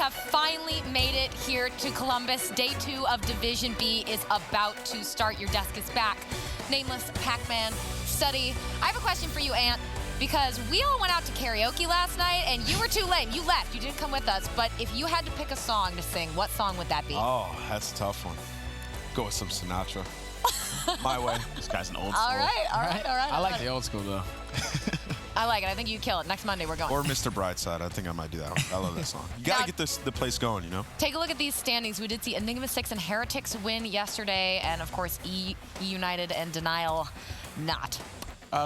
have finally made it here to Columbus. Day 2 of Division B is about to start. Your desk is back. Nameless, Pac-Man, Study. I have a question for you, Ant, because we all went out to karaoke last night, and you were too lame. You left. You didn't come with us. But if you had to pick a song to sing, what song would that be? Oh, that's a tough one. Go with some Sinatra. My way. This guy's an old school. All right. I like the old school, though. I like it. I think you kill it. Next Monday, we're going. Or Mr. Brightside. I think I might do that one. I love that song. You got to get the place going, you know? Take a look at these standings. We did see Enigma 6 and Heretics win yesterday, and, of course, E United and Denial not.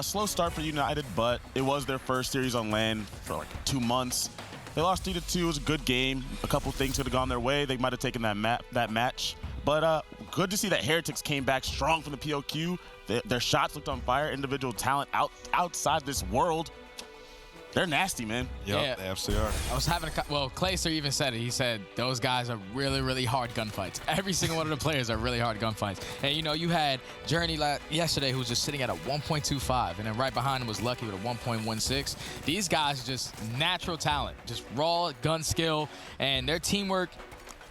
Slow start for United, but it was their first series on land for like 2 months. They lost 3-2. It was a good game. A couple things could have gone their way. They might have taken that match. But good to see that Heretics came back strong from the POQ. Their shots looked on fire. Individual talent outside this world. They're nasty, man. Yep, yeah, they absolutely are. I was having Clayster even said it. He said those guys are really, really hard gunfights. Every single one of the players are really hard gunfights. And, you know, you had Journey yesterday who was just sitting at a 1.25, and then right behind him was Lucky with a 1.16. These guys are just natural talent, just raw gun skill, and their teamwork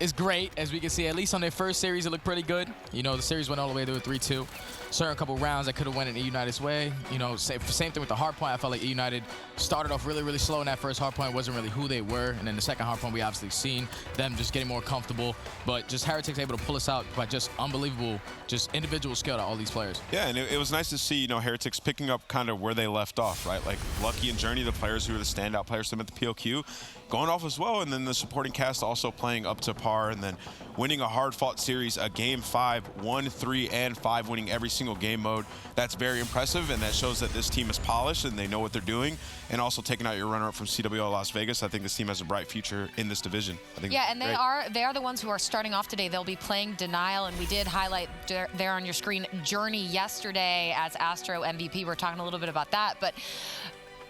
is great. As we can see, at least on their first series, it looked pretty good. You know, the series went all the way to a 3-2. Certain couple rounds that could have went in E United's way. You know, same thing with the Hardpoint. I felt like E United started off really, really slow in that first Hardpoint. Wasn't really who they were. And then the second Hardpoint, we obviously seen them just getting more comfortable. But just Heretics able to pull us out by just unbelievable, just individual skill to all these players. Yeah, and it was nice to see, you know, Heretics picking up kind of where they left off, right? Like Lucky and Journey, the players who were the standout players to them at the POQ, going off as well. And then the supporting cast also playing up to par, and then winning a hard-fought series, a Game 5, 1, 3, and 5, winning every single game mode. That's very impressive, and that shows that this team is polished and they know what they're doing. And also taking out your runner-up from CWL Las Vegas, I think this team has a bright future in this division. I think yeah, and they are the ones who are starting off today. They'll be playing Denial, and we did highlight there on your screen Journey yesterday as Astro MVP. We're talking a little bit about that, but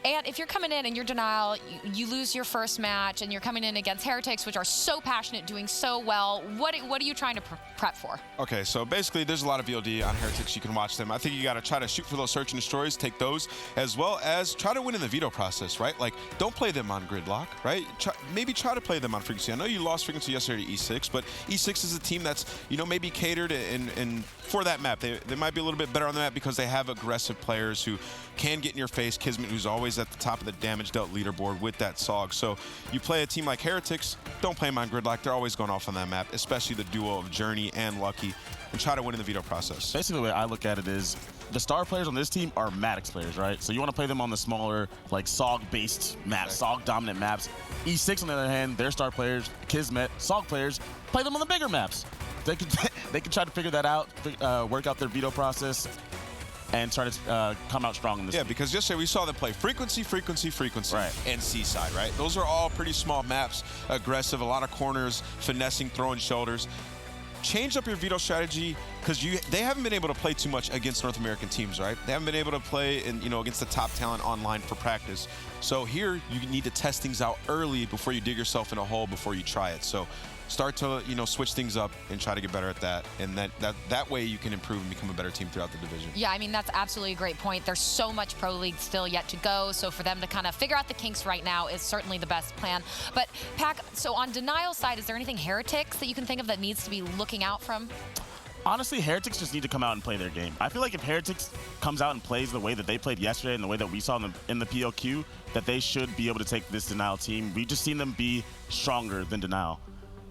and if you're coming in and you're Denial, you lose your first match, and you're coming in against Heretics, which are so passionate, doing so well, what are you trying to prep for? Okay, so basically there's a lot of VOD on Heretics. You can watch them. I think you got to try to shoot for those search and destroys, take those, as well as try to win in the veto process, right? Like, don't play them on gridlock, right? Maybe try to play them on frequency. I know you lost frequency yesterday to E6, but E6 is a team that's, you know, maybe catered and for that map. They might be a little bit better on the map because they have aggressive players who can get in your face. Kismet, who's always at the top of the damage dealt leaderboard with that SOG. So you play a team like Heretics, don't play them on gridlock. They're always going off on that map, especially the duo of Journey and Lucky, and try to win in the veto process. Basically, the way I look at it is the star players on this team are Maddox players, right? So you want to play them on the smaller, like SOG-based maps, SOG-dominant maps. E6, on the other hand, their star players, Kismet, SOG players, play them on the bigger maps. They can try to figure that out, work out their veto process, and try to come out strong in this. Yeah, because yesterday we saw them play frequency, right, and Seaside, right? Those are all pretty small maps, aggressive, a lot of corners, finessing, throwing shoulders. Change up your veto strategy, because they haven't been able to play too much against North American teams, right? They haven't been able to play against the top talent online for practice. So here you need to test things out early before you dig yourself in a hole before you try it. So start to switch things up and try to get better at that, and that way you can improve and become a better team throughout the division. Yeah, I mean, that's absolutely a great point. There's so much Pro League still yet to go, so for them to kind of figure out the kinks right now is certainly the best plan. But Pac, so on Denial's side, is there anything Heretics that you can think of that needs to be looking out from? Honestly, Heretics just need to come out and play their game. I feel like if Heretics comes out and plays the way that they played yesterday and the way that we saw them in the POQ, that they should be able to take this Denial team. We just seen them be stronger than Denial.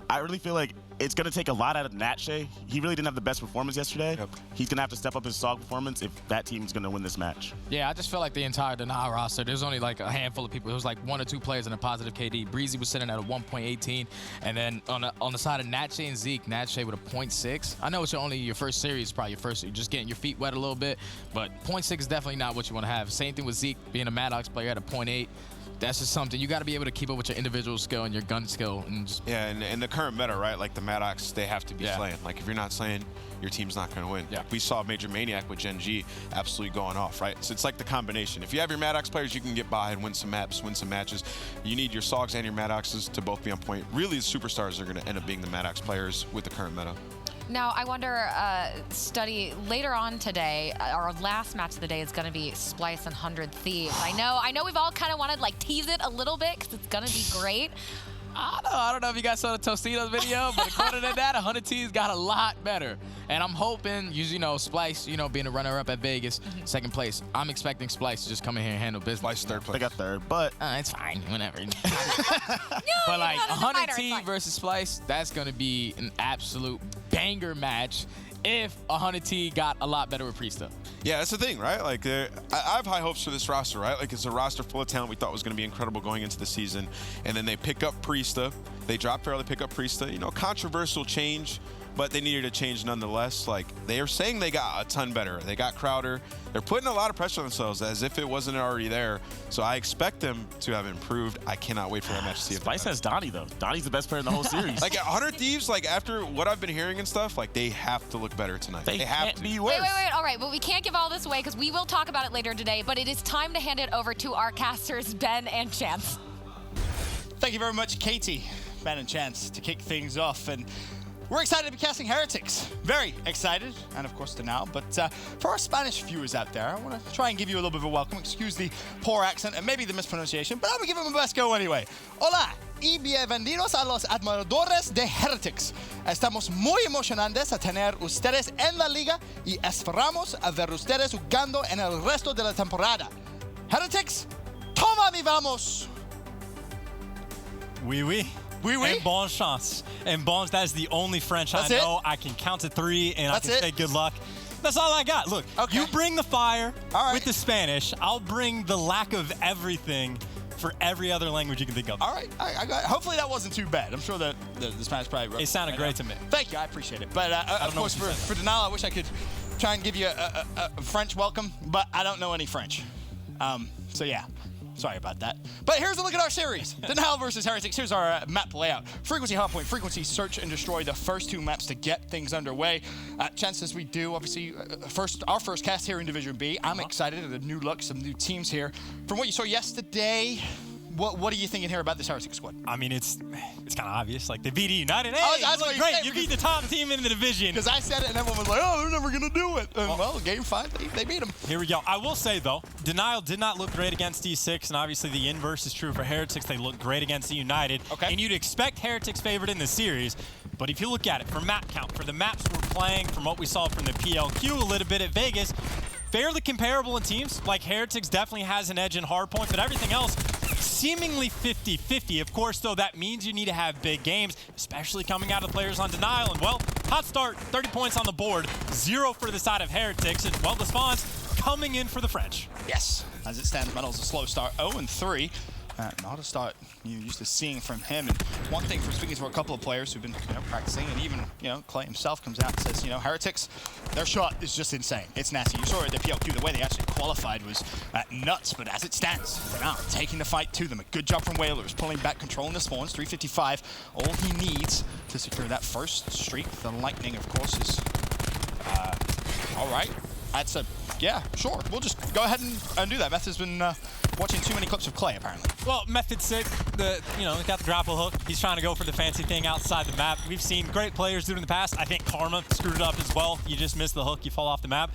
I really feel like it's going to take a lot out of Natshe. He really didn't have the best performance yesterday. Yep. He's going to have to step up his SOG performance if that team's going to win this match. Yeah, I just feel like the entire Denial roster, there's only like a handful of people. There was like 1 or 2 players in a positive KD. Breezy was sitting at a 1.18. And then on the side of Natshe and Zeke, Natshe with a 0.6. I know it's only your first series, probably your first. You're just getting your feet wet a little bit. But 0.6 is definitely not what you want to have. Same thing with Zeke being a Maddox player at a 0.8. That's just something you got to be able to keep up with your individual skill and your gun skill. And just yeah, and the current meta, right? Like the Maddox, they have to be slaying. Like if you're not slaying, your team's not going to win. Yeah. We saw Major Maniac with Gen G absolutely going off, right? So it's like the combination. If you have your Maddox players, you can get by and win some maps, win some matches. You need your SOGs and your Maddoxes to both be on point. Really, the superstars are going to end up being the Maddox players with the current meta. Now, I wonder, Study, later on today, our last match of the day is going to be Splice and 100 Thieves. I know we've all kind of wanted to like tease it a little bit because it's going to be great. I don't know if you guys saw the Tostitos video, but according to that, 100 T's got a lot better. And I'm hoping, you know, Splice, you know, being a runner-up at Vegas, second place. I'm expecting Splice to just come in here and handle business. Splice third place. They got third, but it's fine, whatever. No, But like no, 100 it's T fine. versus Splice, that's going to be an absolute banger match if 100 T got a lot better with Priesta. Yeah, that's the thing, right? Like, I have high hopes for this roster, right? Like, it's a roster full of talent we thought was going to be incredible going into the season. And then they pick up Priesta. They drop Farrell, they pick up Priesta. You know, controversial change, but they needed a change nonetheless. Like, they are saying they got a ton better. They got Crowder. They're putting a lot of pressure on themselves as if it wasn't already there. So I expect them to have improved. I cannot wait for that match to see if Spice has Donnie, though. Donnie's the best player in the whole series. Like, at 100 Thieves, like, after what I've been hearing and stuff, like, they have to look better tonight. They have can't to. be worse. Wait. All right, but we can't give all this away because we will talk about it later today. But it is time to hand it over to our casters, Ben and Chance. Thank you very much, Katie, Ben, and Chance, to kick things off. And we're excited to be casting Heretics. Very excited, and of course Denal. But for our Spanish viewers out there, I want to try and give you a little bit of a welcome. Excuse the poor accent and maybe the mispronunciation, but I'm going to give it my best go anyway. Hola y bienvenidos a los admiradores de Heretics. Estamos muy emocionados a tener ustedes en la liga y esperamos a ver ustedes jugando en el resto de la temporada. Heretics, toma mi vamos! Oui, oui. Oui, oui. And bon chance. And bon, that's the only French That's I it? know. I can count to 3 and That's I can it? say good luck. That's all I got. Look, Okay. you bring the fire All right. with the Spanish. I'll bring the lack of everything for every other language you can think of. All right, I got. Hopefully that wasn't too bad. I'm sure that the Spanish probably. It sounded great to me. Thank you, I appreciate it. But of know course, what you for Denal, I wish I could try and give you a French welcome, but I don't know any French. So yeah, sorry about that. But here's a look at our series: Denal versus Heretics. Here's our map layout: Frequency, Hardpoint, Frequency, Search and Destroy. The first two maps to get things underway. Chances we do, obviously, our first cast here in Division B. I'm excited at a new look, some new teams here. From what you saw yesterday. What are you thinking here about this Heretics squad? I mean, it's kind of obvious. Like, they beat United. Hey, Oh, you that's look what you great. said. You beat the top team in the division. Because I said it and everyone was like, oh, they're never going to do it. And well, game 5, they beat them. Here we go. I will say, though, Denial did not look great against E6, and obviously the inverse is true for Heretics. They look great against the United. Okay. And you'd expect Heretics favored in the series, but if you look at it for map count, for the maps we're playing, from what we saw from the PLQ a little bit at Vegas, fairly comparable in teams. Like, Heretics definitely has an edge in Hardpoint, but everything else seemingly 50-50. Of course, though, that means you need to have big games, especially coming out of players on Denial. And, well, hot start, 30 points on the board, 0 for the side of Heretics. And, well, the spawns coming in for the French. Yes. As it stands, Metal's a slow start, 0-3. Not a start you're used to seeing from him. And one thing, from speaking to a couple of players who've been practicing, and even Clay himself comes out and says, Heretics, their shot is just insane. It's nasty. You saw it at the PLQ, the way they actually qualified was nuts. But as it stands, now taking the fight to them. A good job from Whalers, pulling back, controlling the spawns, 355. All he needs to secure that first streak. The Lightning, of course, is all right. That's yeah, sure. We'll just go ahead and do that. Meth has been watching too many clips of Clay, apparently. Well, Method's sick. He got the grapple hook. He's trying to go for the fancy thing outside the map. We've seen great players do it in the past. I think Karma screwed it up as well. You just miss the hook, you fall off the map.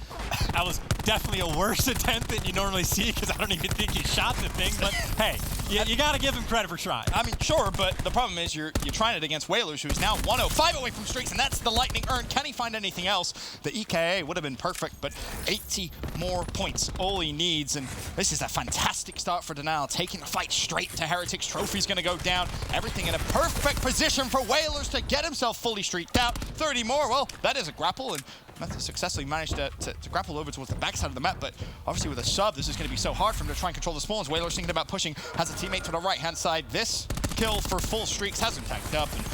That was definitely a worse attempt than you normally see because I don't even think he shot the thing. But hey, you got to give him credit for trying. I mean, sure, but the problem is you're trying it against Whalers, who's now 105 away from streaks, and that's the Lightning earn. Can he find anything else? The EKA would have been perfect, but 80 more points, all he needs. And this is a fantastic start for Denial, taking the fight straight to Heretics. Trophy's going to go down. Everything in a perfect position for Whalers to get himself fully streaked out. 30 more, well, that is a grapple, and Method successfully managed to grapple over towards the backside of the map, but obviously with a sub, this is going to be so hard for him to try and control the spawns. Whalers thinking about pushing, has a teammate to the right-hand side. This kill for full streaks hasn't tagged up, and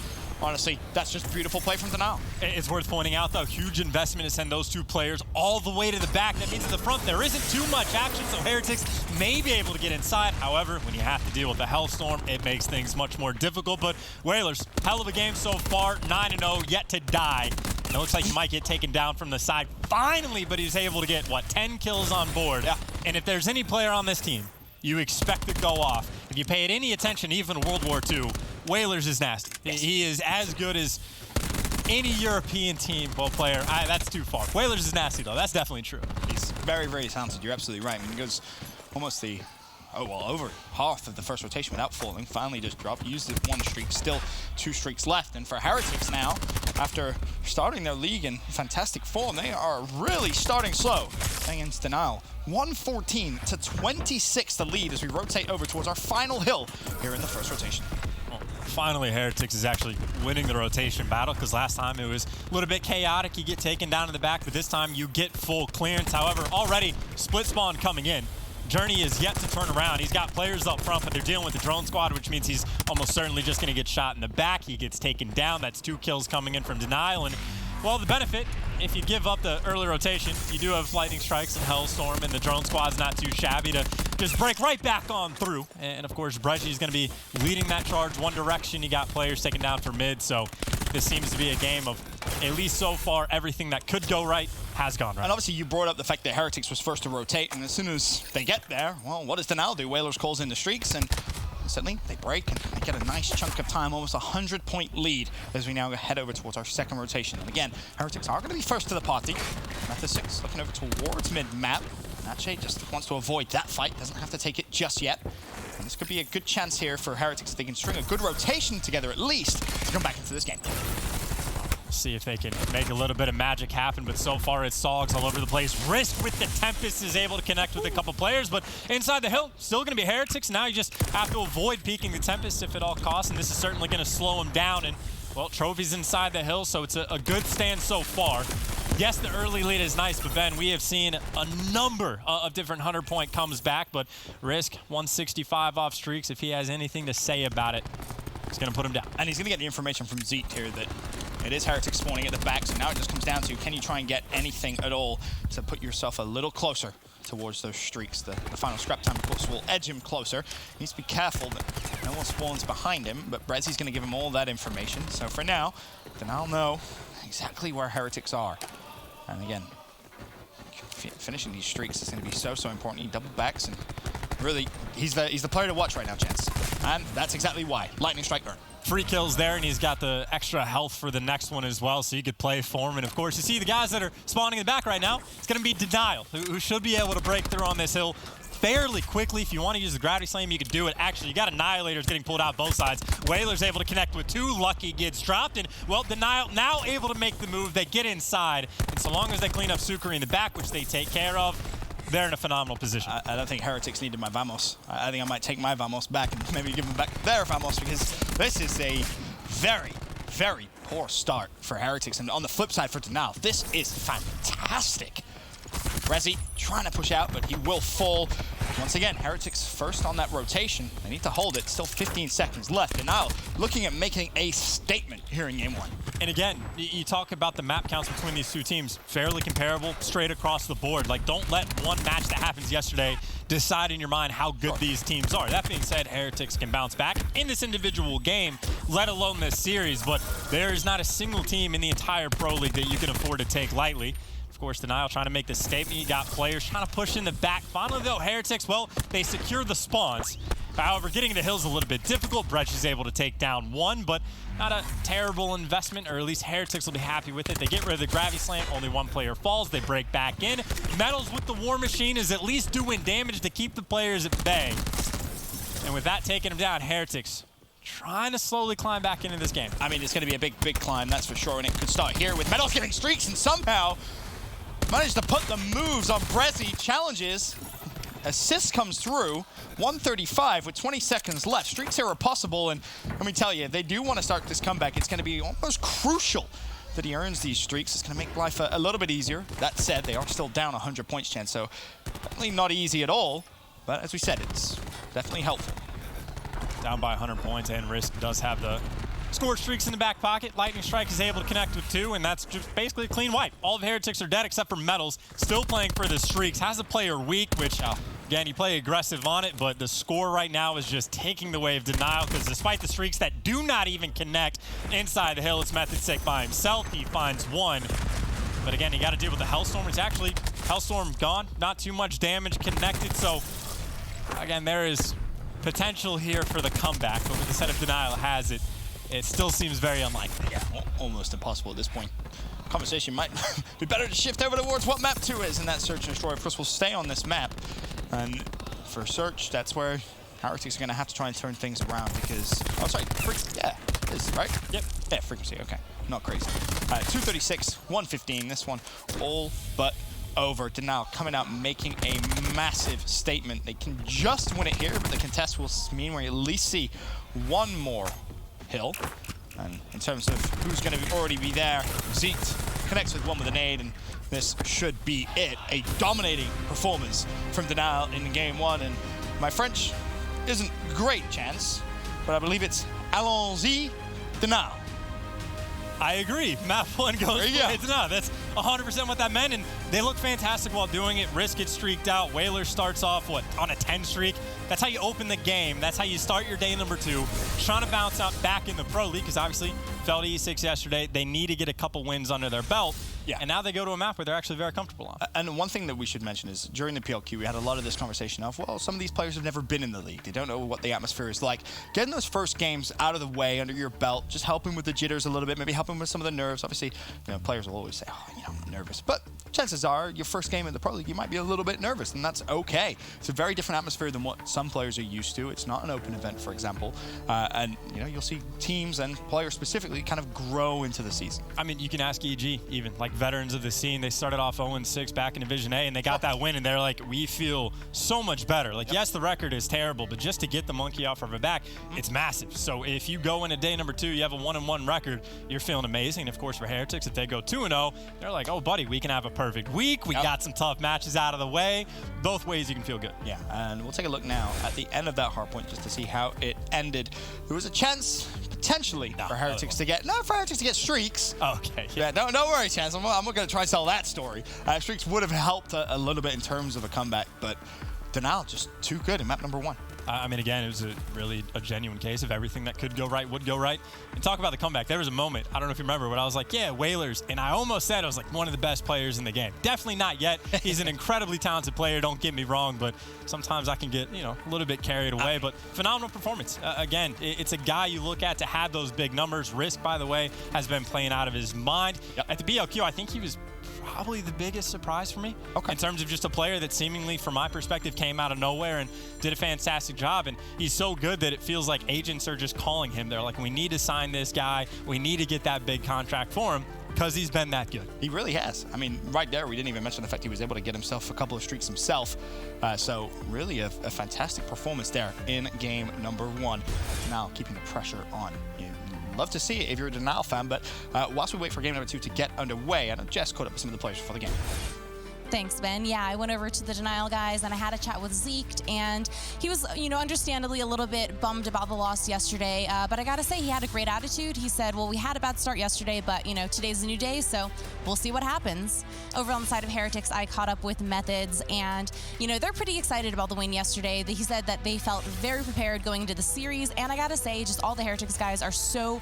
honestly, that's just beautiful play from Denial. It's worth pointing out, though, huge investment to send those two players all the way to the back. That means at the front there isn't too much action, so Heretics may be able to get inside. However, when you have to deal with the Hellstorm, it makes things much more difficult. But Whalers, hell of a game so far, 9-0, yet to die. It looks like he might get taken down from the side finally, but he's able to get, 10 kills on board. Yeah. And if there's any player on this team you expect to go off, if you paid any attention, even World War II, Whalers is nasty. Yes. He is as good as any European team player. That's too far. Whalers is nasty, though. That's definitely true. He's very, very talented. You're absolutely right. I mean, he goes almost the over half of the first rotation without falling. Finally just dropped, used it 1 streak, still 2 streaks left. And for Heretics now, after starting their league in fantastic form, they are really starting slow against Denial. 114 to 26 the lead as we rotate over towards our final hill here in the first rotation. Finally, Heretics is actually winning the rotation battle, because last time it was a little bit chaotic. You get taken down in the back, but this time you get full clearance. However, already split spawn coming in. Journey is yet to turn around. He's got players up front, but they're dealing with the drone squad, which means he's almost certainly just going to get shot in the back. He gets taken down. That's 2 kills coming in from Denial. And, well, the benefit, if you give up the early rotation, you do have Lightning Strikes and Hellstorm, and the drone squad's not too shabby to just break right back on through. And, of course, Breggy's going to be leading that charge one direction. You got players taken down for mid, so this seems to be a game of, at least so far, everything that could go right has gone right. And obviously you brought up the fact that Heretics was first to rotate, and as soon as they get there, well, what does Denial do? Whalers calls in the streaks, and suddenly they break and they get a nice chunk of time, almost a 100-point lead as we now head over towards our second rotation. And again, Heretics are going to be first to the party. Method 6 looking over towards mid-map. Natche just wants to avoid that fight, doesn't have to take it just yet. And this could be a good chance here for Heretics if they can string a good rotation together at least to come back into this game. See if they can make a little bit of magic happen, but so far it's Sogs all over the place. Risk with the Tempest is able to connect with a couple players, but inside the hill, still going to be Heretics. Now you just have to avoid peeking the Tempest if at all costs, and this is certainly going to slow him down. And, well, Trophy's inside the hill, so it's a good stand so far. Yes, the early lead is nice, but Ben, we have seen a number of different 100-point comes back, but Risk, 165 off streaks. If he has anything to say about it, it's going to put him down. And he's going to get the information from Zeet here that it is Heretics spawning at the back, so now it just comes down to, can you try and get anything at all to put yourself a little closer towards those streaks. The final scrap time, of course, will edge him closer. He needs to be careful that no one spawns behind him, but Brezzy's going to give him all that information. So for now, then I'll know exactly where Heretics are. And again, finishing these streaks is going to be so important. He double backs, and really, he's the player to watch right now, Chance. And that's exactly why. Lightning Strike earn. Free kills there, and he's got the extra health for the next one as well, so you could play for him. And of course, you see the guys that are spawning in the back right now, it's going to be Denial, who should be able to break through on this hill fairly quickly. If you want to use the gravity slam, you could do it. Actually, you got Annihilators getting pulled out both sides. Whaler's able to connect with 2. Lucky gets dropped, and, well, Denial now able to make the move. They get inside, and so long as they clean up Sukari in the back, which they take care of, they're in a phenomenal position. I don't think Heretics needed my Vamos. I think I might take my Vamos back and maybe give them back their Vamos, because this is a very, very poor start for Heretics. And on the flip side for Denial, this is fantastic. Brezzy trying to push out, but he will fall. Once again, Heretics first on that rotation. They need to hold it. Still 15 seconds left. Denial looking at making a statement here in Game 1. And again, you talk about the map counts between these two teams. Fairly comparable, straight across the board. Like, don't let one match that happens yesterday decide in your mind how good these teams are. That being said, Heretics can bounce back in this individual game, let alone this series. But there is not a single team in the entire Pro League that you can afford to take lightly. Of course, Denial trying to make the statement. You got players trying to push in the back. Finally, though, Heretics, well, they secure the spawns. However, getting the hills a little bit difficult. Breach is able to take down 1, but not a terrible investment, or at least Heretics will be happy with it. They get rid of the gravity slam. Only 1 player falls. They break back in. Metals with the War Machine is at least doing damage to keep the players at bay. And with that taking them down, Heretics trying to slowly climb back into this game. I mean, it's going to be a big climb, that's for sure, and it could start here with Metals getting streaks and somehow managed to put the moves on Brezzy. Challenges. Assist comes through. 135 with 20 seconds left. Streaks here are possible, and let me tell you, if they do want to start this comeback, it's going to be almost crucial that he earns these streaks. It's going to make life a little bit easier. That said, they are still down 100 points, Chance, so definitely not easy at all. But as we said, it's definitely helpful. Down by 100 points, and Risk does have the score streaks in the back pocket. Lightning Strike is able to connect with 2, and that's just basically a clean wipe. All of Heretics are dead except for Metals. Still playing for the streaks. Has a player weak, which, again, you play aggressive on it, but the score right now is just taking the way of Denial, because despite the streaks that do not even connect inside the hill, it's Method 6 by himself. He finds 1. But again, you got to deal with the Hellstorm. It's actually Hellstorm gone. Not too much damage connected, so again, there is potential here for the comeback, but with the setup Denial has it, it still seems very unlikely. Yeah, almost impossible at this point. Conversation might be better to shift over towards what map 2 is, and that search and destroy, of course, will stay on this map. And for Search. That's where Heretics are going to have to try and turn things around because... Oh, sorry. Yeah, it is, right? Yep. Yeah, frequency. Okay. Not crazy. 236, 115. This one all but over. Denial coming out making a massive statement. They can just win it here, but the contest will mean we at least see one more hill. And in terms of who's going to already be there, Zeet connects with one with a nade, and this should be it. A dominating performance from Denial in game one. And my French isn't great, Chance, but I believe it's allons-y, Denial. I agree. Map 1 goes for Denial. That's 100% what that meant, and they look fantastic while doing it. Risk gets streaked out. Whaler starts off, on a 10 streak? That's how you open the game. That's how you start your day number 2. Trying to bounce out back in the Pro League, because obviously fell to E6 yesterday. They need to get a couple wins under their belt. Yeah. And now they go to a map where they're actually very comfortable on. And one thing that we should mention is during the PLQ, we had a lot of this conversation of, well, some of these players have never been in the league. They don't know what the atmosphere is like. Getting those first games out of the way under your belt, just helping with the jitters a little bit, maybe helping with some of the nerves. Obviously, players will always say, oh, I'm nervous. But chances are, your first game in the Pro League, you might be a little bit nervous, and that's okay. It's a very different atmosphere than what some players are used to. It's not an open event, for example. And, you'll see teams and players specifically kind of grow into the season. I mean, you can ask EG, even, like veterans of the scene. They started off 0-6 back in Division A, and they got that win, and they're like, we feel so much better. Like, yes, the record is terrible, but just to get the monkey off of our back, it's massive. So if you go into day number 2, you have a 1-1 record, you're feeling amazing. And of course, for Heretics, if they go 2-0, they're like, oh, buddy, we can have a perfect week. We got some tough matches out of the way. Both ways you can feel good. Yeah, and we'll take a look now at the end of that Hardpoint just to see how it ended. There was a chance, potentially, for Heretics to get, streaks. Okay. Yeah, don't worry, Chance. I'm going to try and tell that story. Streaks would have helped a little bit in terms of a comeback, but Denial just too good in map number 1. I mean, again, it was really a genuine case of everything that could go right would go right. And talk about the comeback. There was a moment, I don't know if you remember, but I was like, yeah, Whalers. And I almost said I was like one of the best players in the game. Definitely not yet. He's an incredibly talented player, don't get me wrong, but sometimes I can get, a little bit carried away. But phenomenal performance. Again, it's a guy you look at to have those big numbers. Risk, by the way, has been playing out of his mind. Yep. At the BLQ, I think he was probably the biggest surprise for me in terms of just a player that seemingly, from my perspective, came out of nowhere and did a fantastic job. And he's so good that it feels like agents are just calling him. They're like, we need to sign this guy. We need to get that big contract for him because he's been that good. He really has. I mean, right there, we didn't even mention the fact he was able to get himself a couple of streaks himself. So really a fantastic performance there in game number 1. Now keeping the pressure on. Love to see it if you're a Denial fan, but whilst we wait for game number 2 to get underway, I know Jess caught up with some of the players before the game. Thanks, Ben. Yeah, I went over to the Denial guys and I had a chat with Zeke, and he was, understandably a little bit bummed about the loss yesterday. But I got to say, he had a great attitude. He said, well, we had a bad start yesterday, but, today's a new day, so we'll see what happens. Over on the side of Heretics, I caught up with Methods, and, they're pretty excited about the win yesterday. He said that they felt very prepared going into the series, and I got to say, just all the Heretics guys are so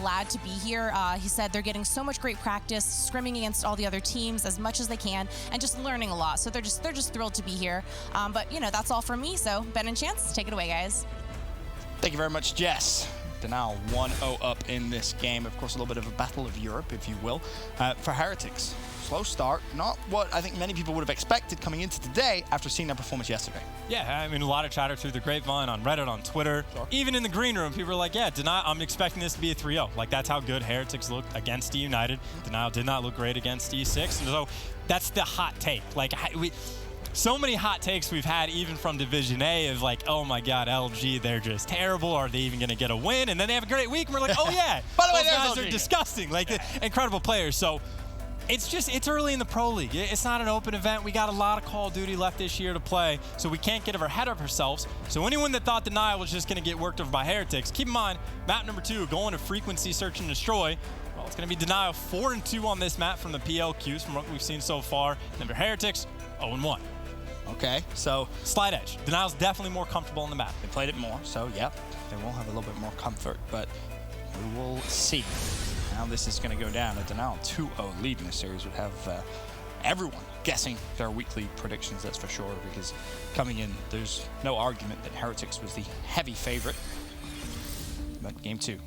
glad to be here. He said they're getting so much great practice, scrimming against all the other teams as much as they can, and just learning a lot. So they're just thrilled to be here. But that's all from me. So Ben and Chance, take it away, guys. Thank you very much, Jess. Denial 1-0 up in this game. Of course, a little bit of a battle of Europe, if you will, for Heretics. Slow start, not what I think many people would have expected coming into today after seeing their performance yesterday. Yeah, I mean, a lot of chatter through the grapevine, on Reddit, on Twitter. Sure. Even in the green room, people are like, yeah, Denial, I'm expecting this to be a 3-0. Like, that's how good Heretics looked against D United. Denial did not look great against E6. And so that's the hot take. Like, so many hot takes we've had even from Division A of like, oh my God, LG, they're just terrible. Are they even going to get a win? And then they have a great week, and we're like, oh yeah, by the way, those guys LG. are disgusting. Like, incredible players. So it's early in the Pro League. It's not an open event. We got a lot of Call of Duty left this year to play, so we can't get ahead of ourselves. So anyone that thought Denial was just going to get worked over by Heretics, keep in mind, map number 2, going to frequency, search, and destroy. Well, it's going to be Denial 4-2 on this map from the PLQs, from what we've seen so far. And for Heretics, 0-1. Okay, so slight edge. Denial's definitely more comfortable on the map. They played it more, so yeah, they will have a little bit more comfort, but we will see how this is going to go down. A Denial 2-0 lead in the series would have everyone guessing their weekly predictions, that's for sure, because coming in, there's no argument that Heretics was the heavy favorite. But game 2,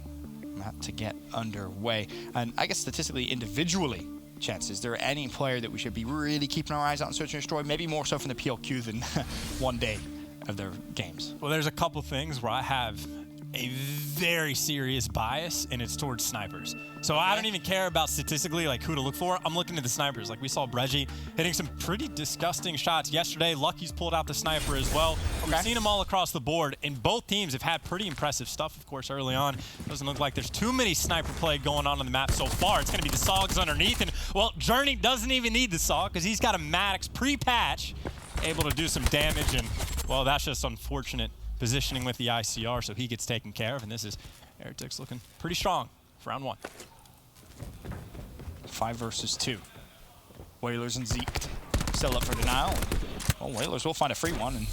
map to get underway. And I guess statistically, individually, Chance, is there any player that we should be really keeping our eyes on, search and destroy? Maybe more so from the PLQ than one day of their games? Well, there's a couple things where I have a very serious bias, and it's towards snipers. So I don't even care about statistically like who to look for. I'm looking at the snipers. Like we saw Breggy hitting some pretty disgusting shots yesterday. Lucky's pulled out the sniper as well. We've seen them all across the board, and both teams have had pretty impressive stuff, of course, early on. Doesn't look like there's too many sniper play going on the map so far. It's going to be the Sogs underneath, and, well, Journey doesn't even need the Sog because he's got a Maddox pre-patch able to do some damage, and, well, that's just unfortunate positioning with the ICR, so he gets taken care of, and this is Heretics looking pretty strong for round 1. 5 versus 2. Whalers and Zeke still up for denial. Well, Whalers will find a free one, and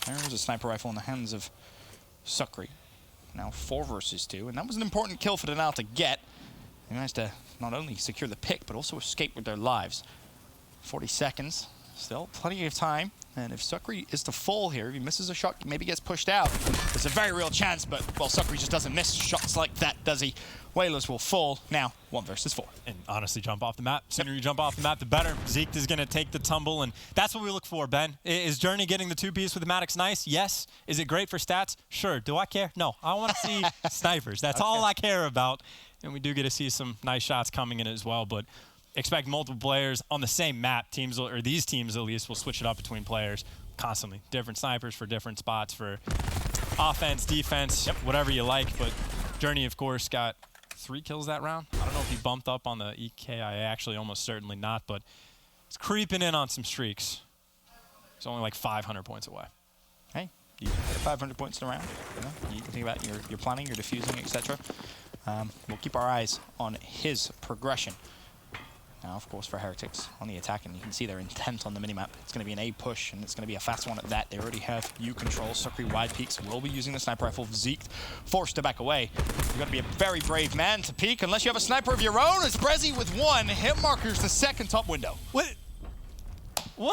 there's a sniper rifle in the hands of Sukri. Now 4 versus 2, and that was an important kill for denial to get. They managed to not only secure the pick, but also escape with their lives. 40 seconds, still plenty of time. And if Sukri is to fall here, if he misses a shot, maybe gets pushed out. There's a very real chance, but, well, Sukri just doesn't miss shots like that, does he? Whalers will fall. Now, 1 versus 4. And honestly, jump off the map. The sooner you jump off the map, the better. Zeke is going to take the tumble, and that's what we look for, Ben. Is Journey getting the 2-piece with the Maddox nice? Yes. Is it great for stats? Sure. Do I care? No. I want to see snipers. That's all I care about. And we do get to see some nice shots coming in as well, but expect multiple players on the same map. Teams, or these teams at least, will switch it up between players constantly. Different snipers for different spots for offense, defense, whatever you like. But Journey, of course, got 3 kills that round. I don't know if he bumped up on the EKIA. Actually, almost certainly not, but it's creeping in on some streaks. It's only like 500 points away. Hey, you get 500 points in a round. You know, you can think about your planning, your diffusing, etc. We'll keep our eyes on his progression. Now, of course, for Heretics on the attack, and you can see their intent on the minimap. It's going to be an A push, and it's going to be a fast one at that. They already have U control. Sukri wide peaks will be using the sniper rifle. Zeke forced to back away. You've got to be a very brave man to peek unless you have a sniper of your own. It's Brezzy with 1. Hit markers the second top window. What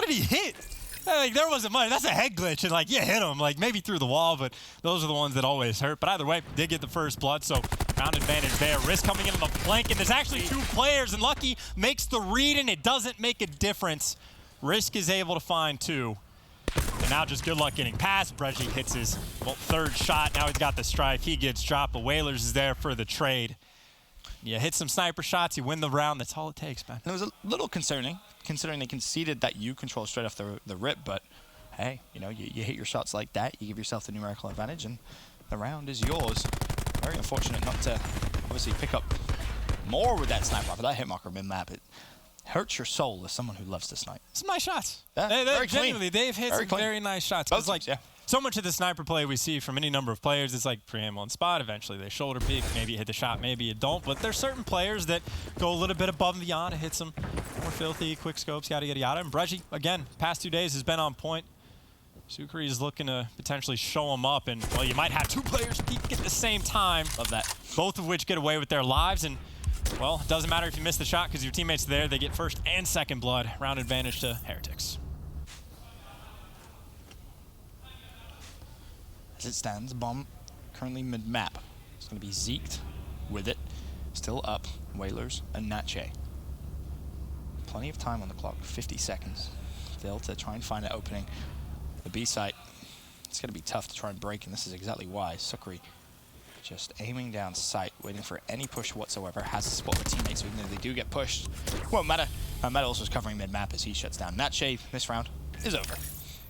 did he hit? Like, there wasn't much. That's a head glitch, and like, yeah, hit him, like maybe through the wall, but those are the ones that always hurt. But either way, did get the first blood, so round advantage there. Risk coming in on the flank, and there's actually 2 players, and Lucky makes the read, and it doesn't make a difference. Risk is able to find 2. And now just good luck getting past. Breggy hits his 3rd shot. Now he's got the strike. He gets dropped, but Whalers is there for the trade. You hit some sniper shots, you win the round. That's all it takes, man. And it was a little concerning, considering they conceded that U control straight off the rip, but hey, you know, you hit your shots like that, you give yourself the numerical advantage, and the round is yours. Very unfortunate not to obviously pick up more with that sniper rifle. That hit marker mid-map, it hurts your soul as someone who loves to snipe. Some nice shots. Yeah, very genuinely, clean. they've hit some very nice shots. Both like, teams, yeah. So much of the sniper play we see from any number of players is like pre-aim on spot. Eventually they shoulder peek, maybe you hit the shot, maybe you don't. But there's certain players that go a little bit above and beyond and hit some more filthy, quick scopes, yada, yada, yada. And Breggy, again, past 2 days has been on point. Sukri is looking to potentially show him up, and, well, you might have 2 players peek at the same time. Love that. Both of which get away with their lives, and, well, it doesn't matter if you miss the shot because your teammates are there. They get 1st and 2nd blood. Round advantage to Heretics. As it stands, bomb currently mid-map. It's going to be Zeked with it. Still up, Whalers and Natche. Plenty of time on the clock, 50 seconds. Still to try and find an opening. The B site, it's going to be tough to try and break, and this is exactly why. Sukri just aiming down sight, waiting for any push whatsoever. Has to spot the teammates, even though they do get pushed. Won't matter. Metal is covering mid-map as he shuts down. Natche, this round is over.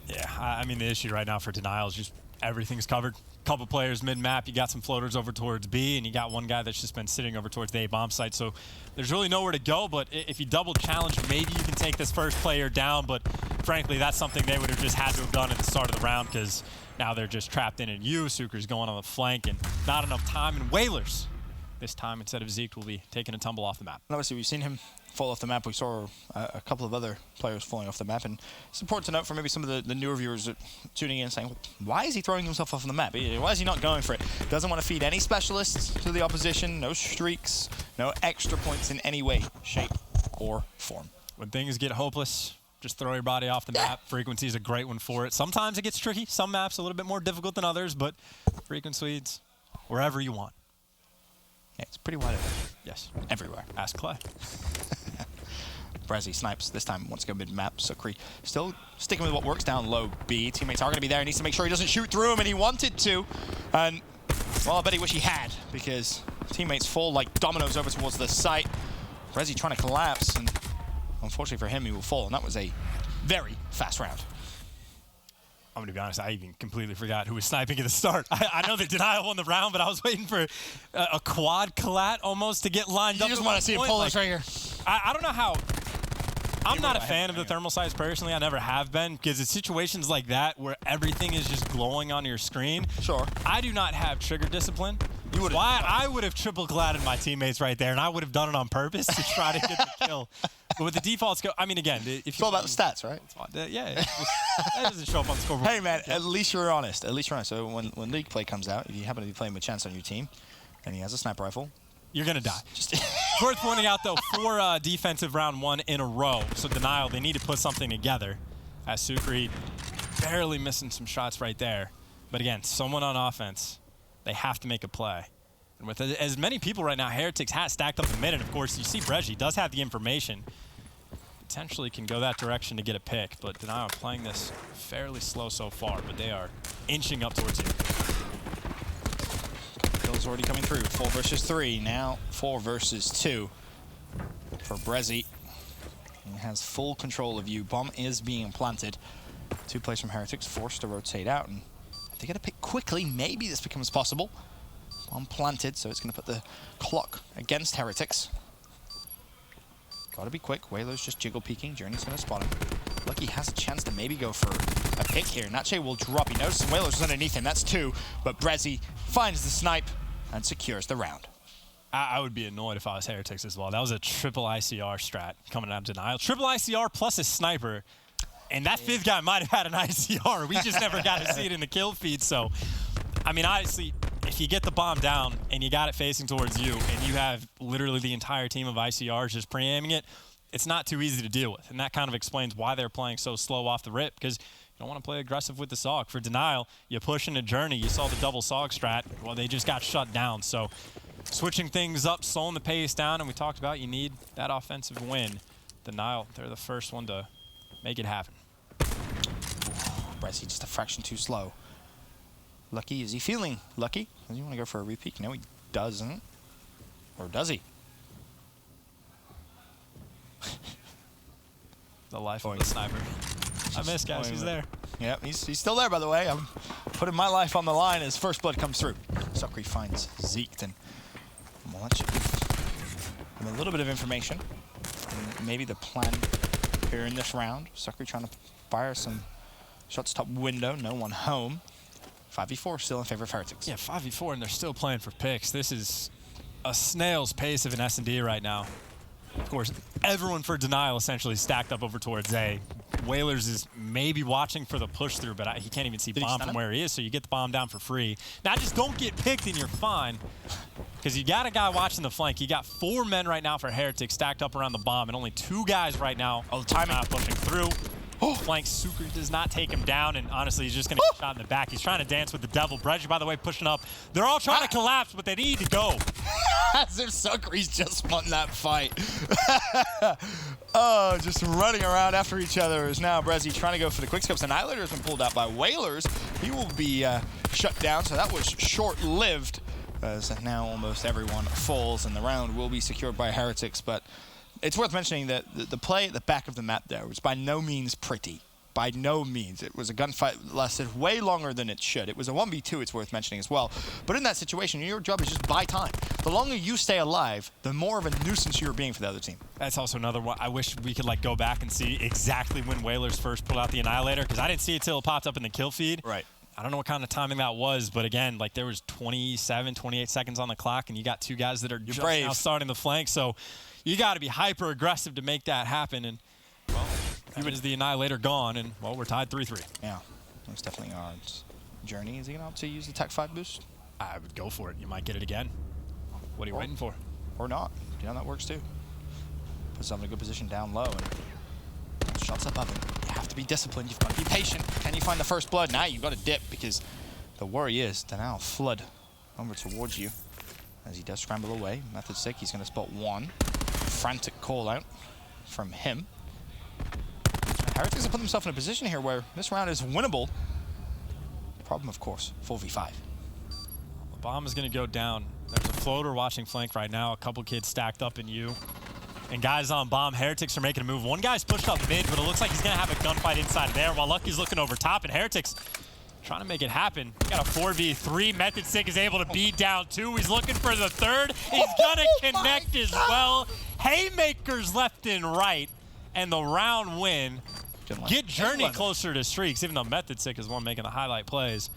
Yeah, I mean, the issue right now for Denial is just everything's covered. Couple players mid-map, you got some floaters over towards B, and you got one guy that's just been sitting over towards the A bomb site, so there's really nowhere to go. But if you double challenge, maybe you can take this first player down, but frankly, that's something they would have just had to have done at the start of the round, because now they're just trapped in U. Suker's going on the flank, and not enough time, and Whalers this time, instead of Zeke, will be taking a tumble off the map. And obviously, we've seen him fall off the map. We saw a couple of other players falling off the map, and it's important to note for maybe some of the newer viewers tuning in saying, why is he throwing himself off the map? Why is he not going for it? Doesn't want to feed any specialists to the opposition, no streaks, no extra points in any way, shape, or form. When things get hopeless, just throw your body off the map. Frequency is a great one for it. Sometimes it gets tricky. Some maps a little bit more difficult than others, but frequencies, wherever you want. Yeah, it's pretty wide open. Yes. Everywhere. Ask Clay. Brezzy snipes this time, wants to go mid-map. Sukri still sticking with what works down low B. Teammates are going to be there. He needs to make sure he doesn't shoot through him, and he wanted to. And, well, I bet he wish he had, because teammates fall like dominoes over towards the site. Brezzy trying to collapse, and unfortunately for him, he will fall. And that was a very fast round. I'm going to be honest, I even completely forgot who was sniping at the start. I know that Denial won the round, but I was waiting for a quad collat almost to get lined up. You just want to see a Polish right here. I don't know how. I'm not a fan of the thermal sights personally. I never have been, because it's situations like that where everything is just glowing on your screen. Sure. I do not have trigger discipline. Why I would have triple collatted my teammates right there, and I would have done it on purpose to try to get the kill. But with the default scope, I mean, again, if it's all about the stats, right? Yeah, that doesn't show up on the scoreboard. Hey, man, at least you're honest. At least you're honest. So when League play comes out, if you happen to be playing with Chance on your team, and he has a sniper rifle, you're going to die. Worth pointing out, though, 4 defensive round 1 in a row. So Denial, they need to put something together. As Sukri barely missing some shots right there. But again, someone on offense, they have to make a play. And with as many people right now, Heretics has stacked up the mid. And of course, you see Brezzy does have the information. Potentially can go that direction to get a pick. But Denial playing this fairly slow so far. But they are inching up towards you. Kills already coming through. 4 versus 3. Now 4 versus 2 for Brezzy. He has full control of you. Bomb is being planted. 2 players from Heretics forced to rotate out. And if they get a pick quickly, maybe this becomes possible. Bomb planted, so it's going to put the clock against Heretics. Got to be quick. Whalers just jiggle peeking. Journey's going to spot him. Lucky has a chance to maybe go for a pick here. Nache will drop. He notices Whalers is underneath him. That's 2. But Brezzy finds the snipe and secures the round. I would be annoyed if I was Heretics as well. That was a triple ICR strat coming out of Denial. Triple ICR plus a sniper. And that 5th guy might have had an ICR. We just never got to see it in the kill feed. So, I mean, honestly, if you get the bomb down and you got it facing towards you and you have literally the entire team of ICRs just pre-aiming it, it's not too easy to deal with. And that kind of explains why they're playing so slow off the rip, because you don't want to play aggressive with the SOG. For Denial, you push into Journey. You saw the double SOG strat. Well, they just got shut down. So switching things up, slowing the pace down, and we talked about you need that offensive win. Denial, they're the first one to make it happen. Brezzy just a fraction too slow. Lucky, is he feeling lucky? Does he want to go for a repeat? No, he doesn't. Or does he? The life of the sniper. I miss, guys. He's there. Yeah, he's still there, by the way. I'm putting my life on the line as first blood comes through. Sukri finds Zeke, and well, that should give him a little bit of information. And maybe the plan here in this round. Sukri trying to fire some shots top window. No one home. 5v4 still in favor of Heretics. Yeah, 5v4, and they're still playing for picks. This is a snail's pace of an S&D right now. Of course, everyone for Denial essentially stacked up over towards A. Whalers is maybe watching for the push through, but he can't even see bomb from where he is, so you get the bomb down for free. Now, just don't get picked and you're fine, because you got a guy watching the flank. You got 4 men right now for Heretics stacked up around the bomb, and only 2 guys right now pushing through. Flank Sukri does not take him down, and honestly, he's just going to get shot in the back. He's trying to dance with the devil. Brezzy, by the way, pushing up. They're all trying to collapse, but they need to go. As if Sukri's just won that fight. Oh, just running around after each other is now Brezzy trying to go for the quickscopes. Annihilator has been pulled out by Whalers. He will be shut down, so that was short-lived, as now almost everyone falls, and the round will be secured by Heretics. But it's worth mentioning that the play at the back of the map there was by no means pretty. By no means. It was a gunfight that lasted way longer than it should. It was a 1v2, it's worth mentioning as well. But in that situation, your job is just buy time. The longer you stay alive, the more of a nuisance you're being for the other team. That's also another one. I wish we could go back and see exactly when Whalers first pulled out the Annihilator, because I didn't see it till it popped up in the kill feed. Right. I don't know what kind of timing that was, but again, there was 27, 28 seconds on the clock, and you got 2 guys that are just now starting the flank, so you got to be hyper aggressive to make that happen. And well, even is the Annihilator gone, and well, we're tied 3-3. Yeah, most definitely are. Journey, is he going to opt to use the Tech 5 boost? I would go for it. You might get it again. What are you waiting for? Or not. You know, that works too. Puts himself in a good position down low, and shots above him. You have to be disciplined. You've got to be patient. Can you find the first blood? Now you've got to dip, because the worry is to now flood over towards you as he does scramble away. Method sick. He's going to spot 1. Frantic call out. from him. Heretics have put themselves in a position here where this round is winnable. Problem, of course, 4v5. The bomb is going to go down. There's a floater watching flank right now. A couple kids stacked up in U. And guys on bomb. Heretics are making a move. One guy's pushed up mid, but it looks like he's going to have a gunfight inside there while Lucky's looking over top. And Heretics trying to make it happen. We got a 4v3. Method Sick is able to beat down 2. He's looking for the 3rd. He's going to connect as well. Haymakers left and right. And the round win. Get Journey closer to streaks, even though Method Sick is one making the highlight plays.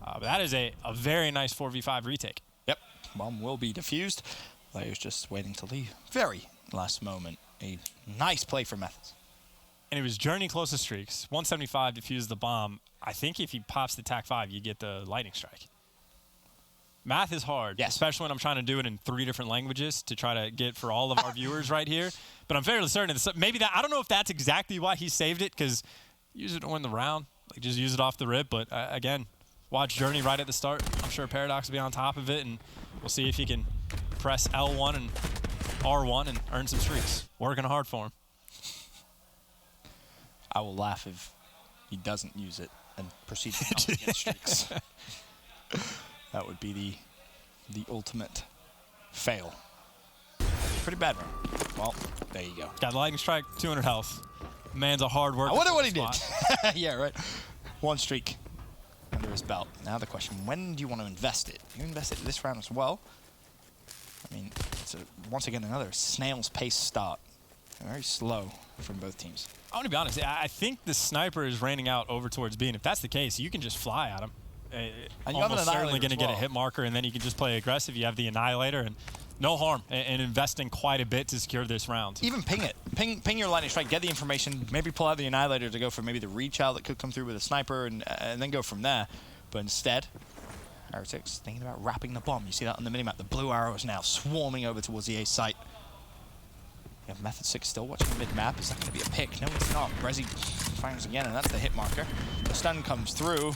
But that is a very nice 4v5 retake. Yep, bomb will be defused. Players just waiting to leave. Very last moment. A nice play for Methods. And it was Journey close to streaks. 175 defused the bomb. I think if he pops the TAC 5, you get the lightning strike. Math is hard, yes, especially when I'm trying to do it in 3 different languages to try to get for all of our viewers right here. But I'm fairly certain maybe that, I don't know if that's exactly why he saved it, because use it to win the round. Like, just use it off the rip. But again, watch Journey right at the start. I'm sure Paradox will be on top of it, and we'll see if he can press L1 and R1 and earn some streaks. Working hard for him. I will laugh if he doesn't use it and proceed to not get streaks. That would be the ultimate fail. Pretty bad one. Well, there you go. Got lightning strike, 200 health. Man's a hard worker. I wonder what he did. Yeah, right. 1 streak under his belt. Now the question, when do you want to invest it? You invest it this round as well. I mean, it's once again another snail's pace start. Very slow from both teams. I want to be honest. I think the sniper is raining out over towards B, and if that's the case, you can just fly at him. And almost certainly going to get a hit marker, and then you can just play aggressive. You have the Annihilator, and no harm in investing quite a bit to secure this round. Even ping it. Ping your lightning strike, get the information, maybe pull out the Annihilator to go for maybe the reach out that could come through with a sniper, and then go from there. But instead, Heretics thinking about wrapping the bomb. You see that on the minimap. The blue arrow is now swarming over towards the A site. You have Method 6 still watching the mid-map. Is that going to be a pick? No, it's not. Brezzy finds again, and that's the hit marker. The stun comes through.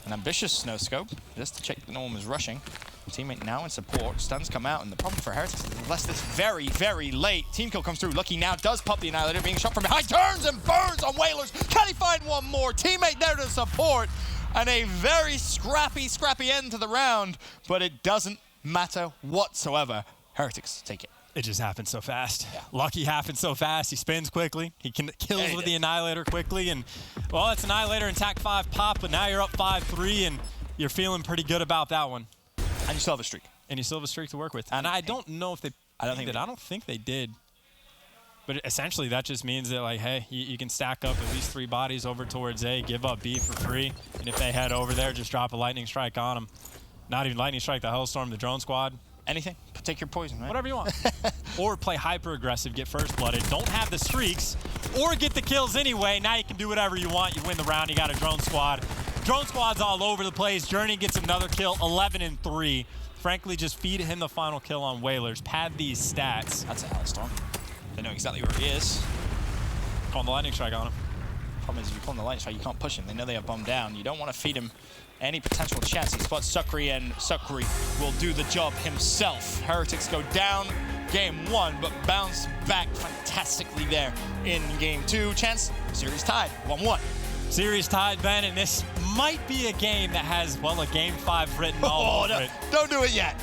An ambitious no-scope, just to check that no one was rushing. Teammate now in support. Stuns come out, and the problem for Heretics is unless this very, very late. Team kill comes through. Lucky now does pop the Annihilator, being shot from behind. Turns and burns on Whalers. Can he find one more? Teammate there to support. And a very scrappy end to the round, but it doesn't matter whatsoever. Heretics take it. It just happened so fast. Yeah. Lucky happened so fast. He spins quickly. He kills with the Annihilator quickly. And, well, it's Annihilator and TAC 5 pop, but now you're up 5-3, and you're feeling pretty good about that one. And you still have a streak. And you still have a streak to work with. And I don't know if they I don't think they did. But essentially, that just means that, like, hey, you can stack up at least 3 bodies over towards A, give up B for free. And if they head over there, just drop a lightning strike on them. Not even lightning strike, the Hellstorm, the drone squad. Anything. Take your poison, right? Whatever you want. Or play hyper-aggressive, get first-blooded, don't have the streaks, or get the kills anyway. Now you can do whatever you want. You win the round, you got a drone squad. Drone squad's all over the place. Journey gets another kill, 11-3. Frankly, just feed him the final kill on Whalers. Pad these stats. That's a Hellstorm. They know exactly where he is. Calling the lightning strike on him. Problem is, if you call him the lightning strike, you can't push him. They know they have bomb down. You don't want to feed him any potential chance. He spots Sukri, and Sukri will do the job himself. Heretics go down game 1, but bounce back fantastically there in game 2. Chance, series tied, 1-1. Series tied, Ben, and this might be a game that has, well, a game 5 written all over it. Don't do it yet.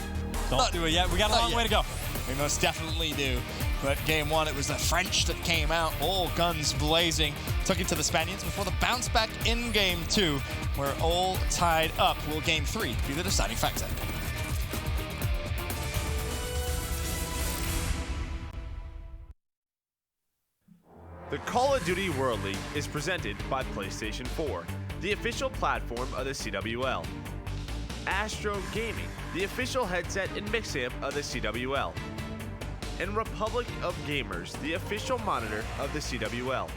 Don't do it yet. We got a long way to go. We most definitely do. But game 1, it was the French that came out, all guns blazing, took it to the Spaniards before the bounce back in game 2. We're all tied up. Will game 3 be the deciding factor? The Call of Duty World League is presented by PlayStation 4, the official platform of the CWL. Astro Gaming, the official headset and mix amp of the CWL. And Republic of Gamers, the official monitor of the CWL.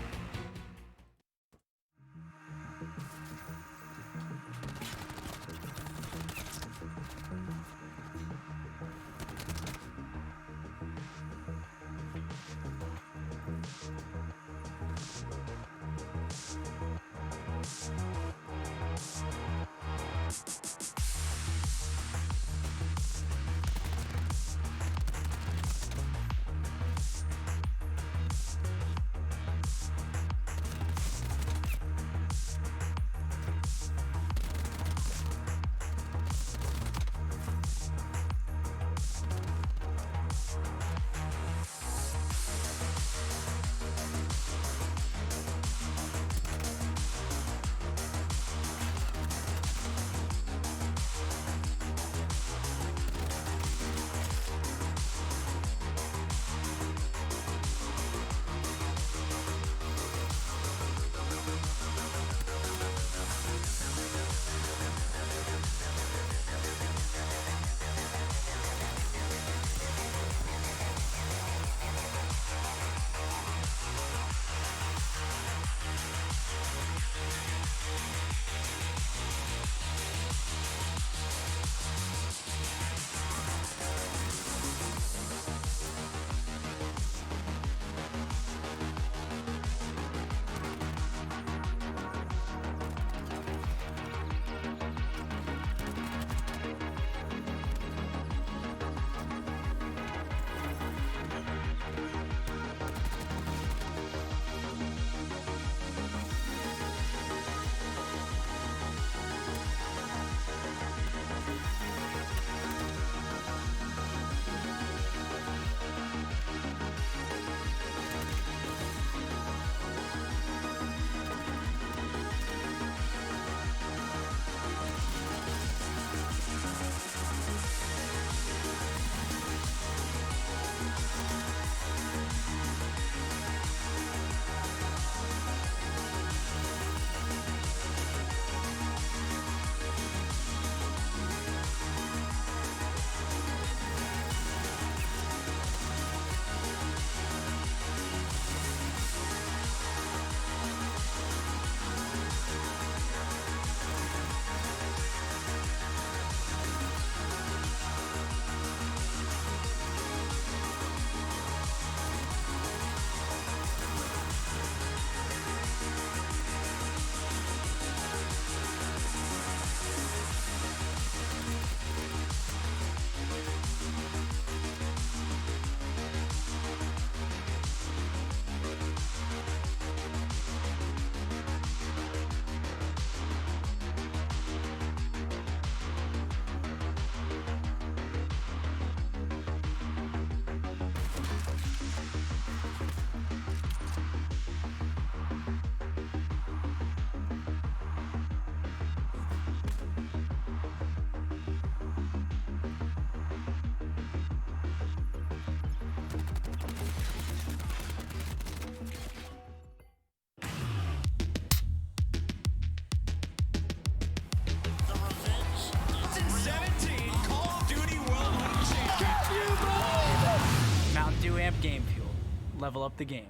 level up the game.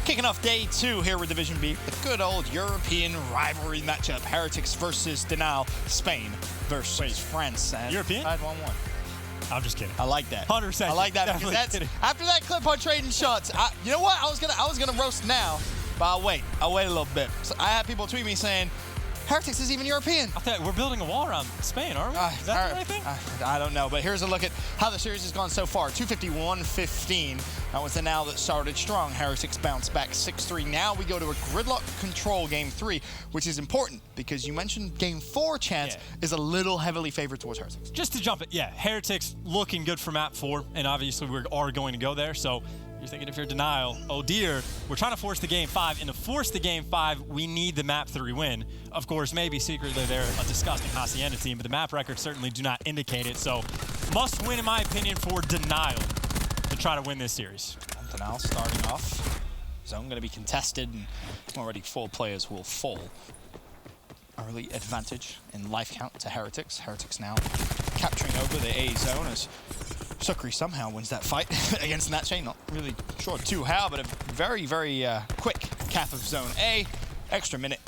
Kicking off day 2 here with Division B, the good old European rivalry matchup. Heretics versus Denial, Spain versus France. And European? Tied 1-1. I'm just kidding. I like that. 100%. I like that because that's kidding. after that clip on trading shots. You know what? I was gonna roast now, but I'll wait a little bit. So I had people tweet me saying, Heretics is even European. I thought we're building a wall around Spain, aren't we? Is that the right thing? I don't know, but here's a look at how the series has gone so far. 251-15. That was the now that started strong. Heretics bounced back 6-3. Now we go to a gridlock control game 3, which is important because you mentioned game 4 chance is a little heavily favored towards Heretics. Just to jump it, Heretics looking good for map 4, and obviously we are going to go there, so you're thinking if you're Denial, oh dear, we're trying to force the game 5, and to force the game 5, we need the map 3 win. Of course, maybe secretly they're a disgusting Hacienda team, but the map records certainly do not indicate it, so must win in my opinion for Denial to try to win this series. Denial starting off. Zone going to be contested, and already 4 players will fall. Early advantage in life count to Heretics. Heretics now capturing over the A zone as Sukri somehow wins that fight against Natche. Not really sure how, but a very, very quick cap of Zone A. Extra minute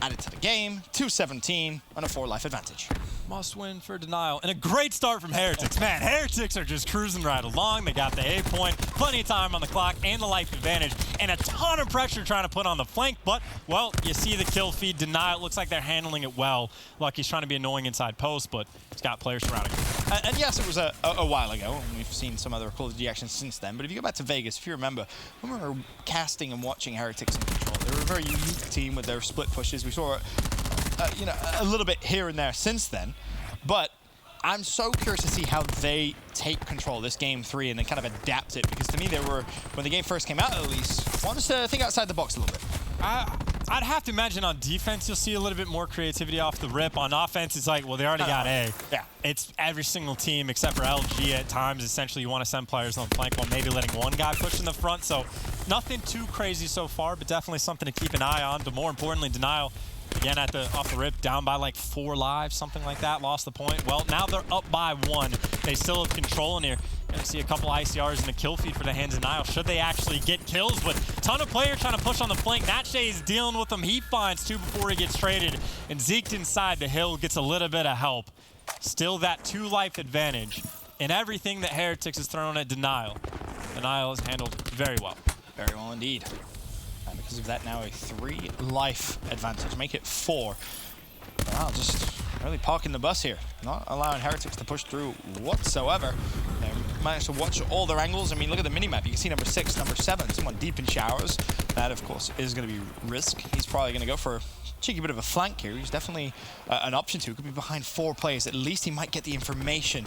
added to the game. 2:17 on a 4 life advantage. Must win for Denial. And a great start from Heretics. Man, Heretics are just cruising right along. They got the A point, plenty of time on the clock, and the life advantage, and a ton of pressure trying to put on the flank. But, well, you see the kill feed. Denial looks like they're handling it well. Lucky's trying to be annoying inside post, but he's got players surrounding him. And yes, it was a while ago, and we've seen some other Call of Duty actions since then. But if you go back to Vegas, if you remember, when we were casting and watching Heretics in control, they were a very unique team with their split pushes. We saw a little bit here and there since then. But I'm so curious to see how they take control this game 3 and then kind of adapt it, because to me they were, when the game first came out at least, wanted to think outside the box a little bit. I'd have to imagine on defense you'll see a little bit more creativity off the rip. On offense, it's like, well, they already got A. Yeah. It's every single team except for LG at times. Essentially, you want to send players on the flank while maybe letting one guy push in the front. So nothing too crazy so far, but definitely something to keep an eye on. But more importantly, Denial, again, off the rip, down by like 4 lives, something like that, lost the point. Well, now they're up by 1. They still have control in here. Gonna see a couple ICRs in the kill feed for the hands of Denial. Should they actually get kills? But ton of players trying to push on the flank. Natche is dealing with them. He finds 2 before he gets traded. And Zeke inside the hill gets a little bit of help. Still that 2 life advantage. And everything that Heretics has thrown at Denial, Denial has handled very well. Very well indeed. And because of that, now a 3 life advantage. Make it 4. Wow, just really parking the bus here. Not allowing Heretics to push through whatsoever. They managed to watch all their angles. I mean, look at the minimap. You can see number 6, number 7, someone deep in showers. That, of course, is going to be risk. He's probably going to go for a cheeky bit of a flank here. He's definitely an option to. Could be behind 4 players. At least he might get the information.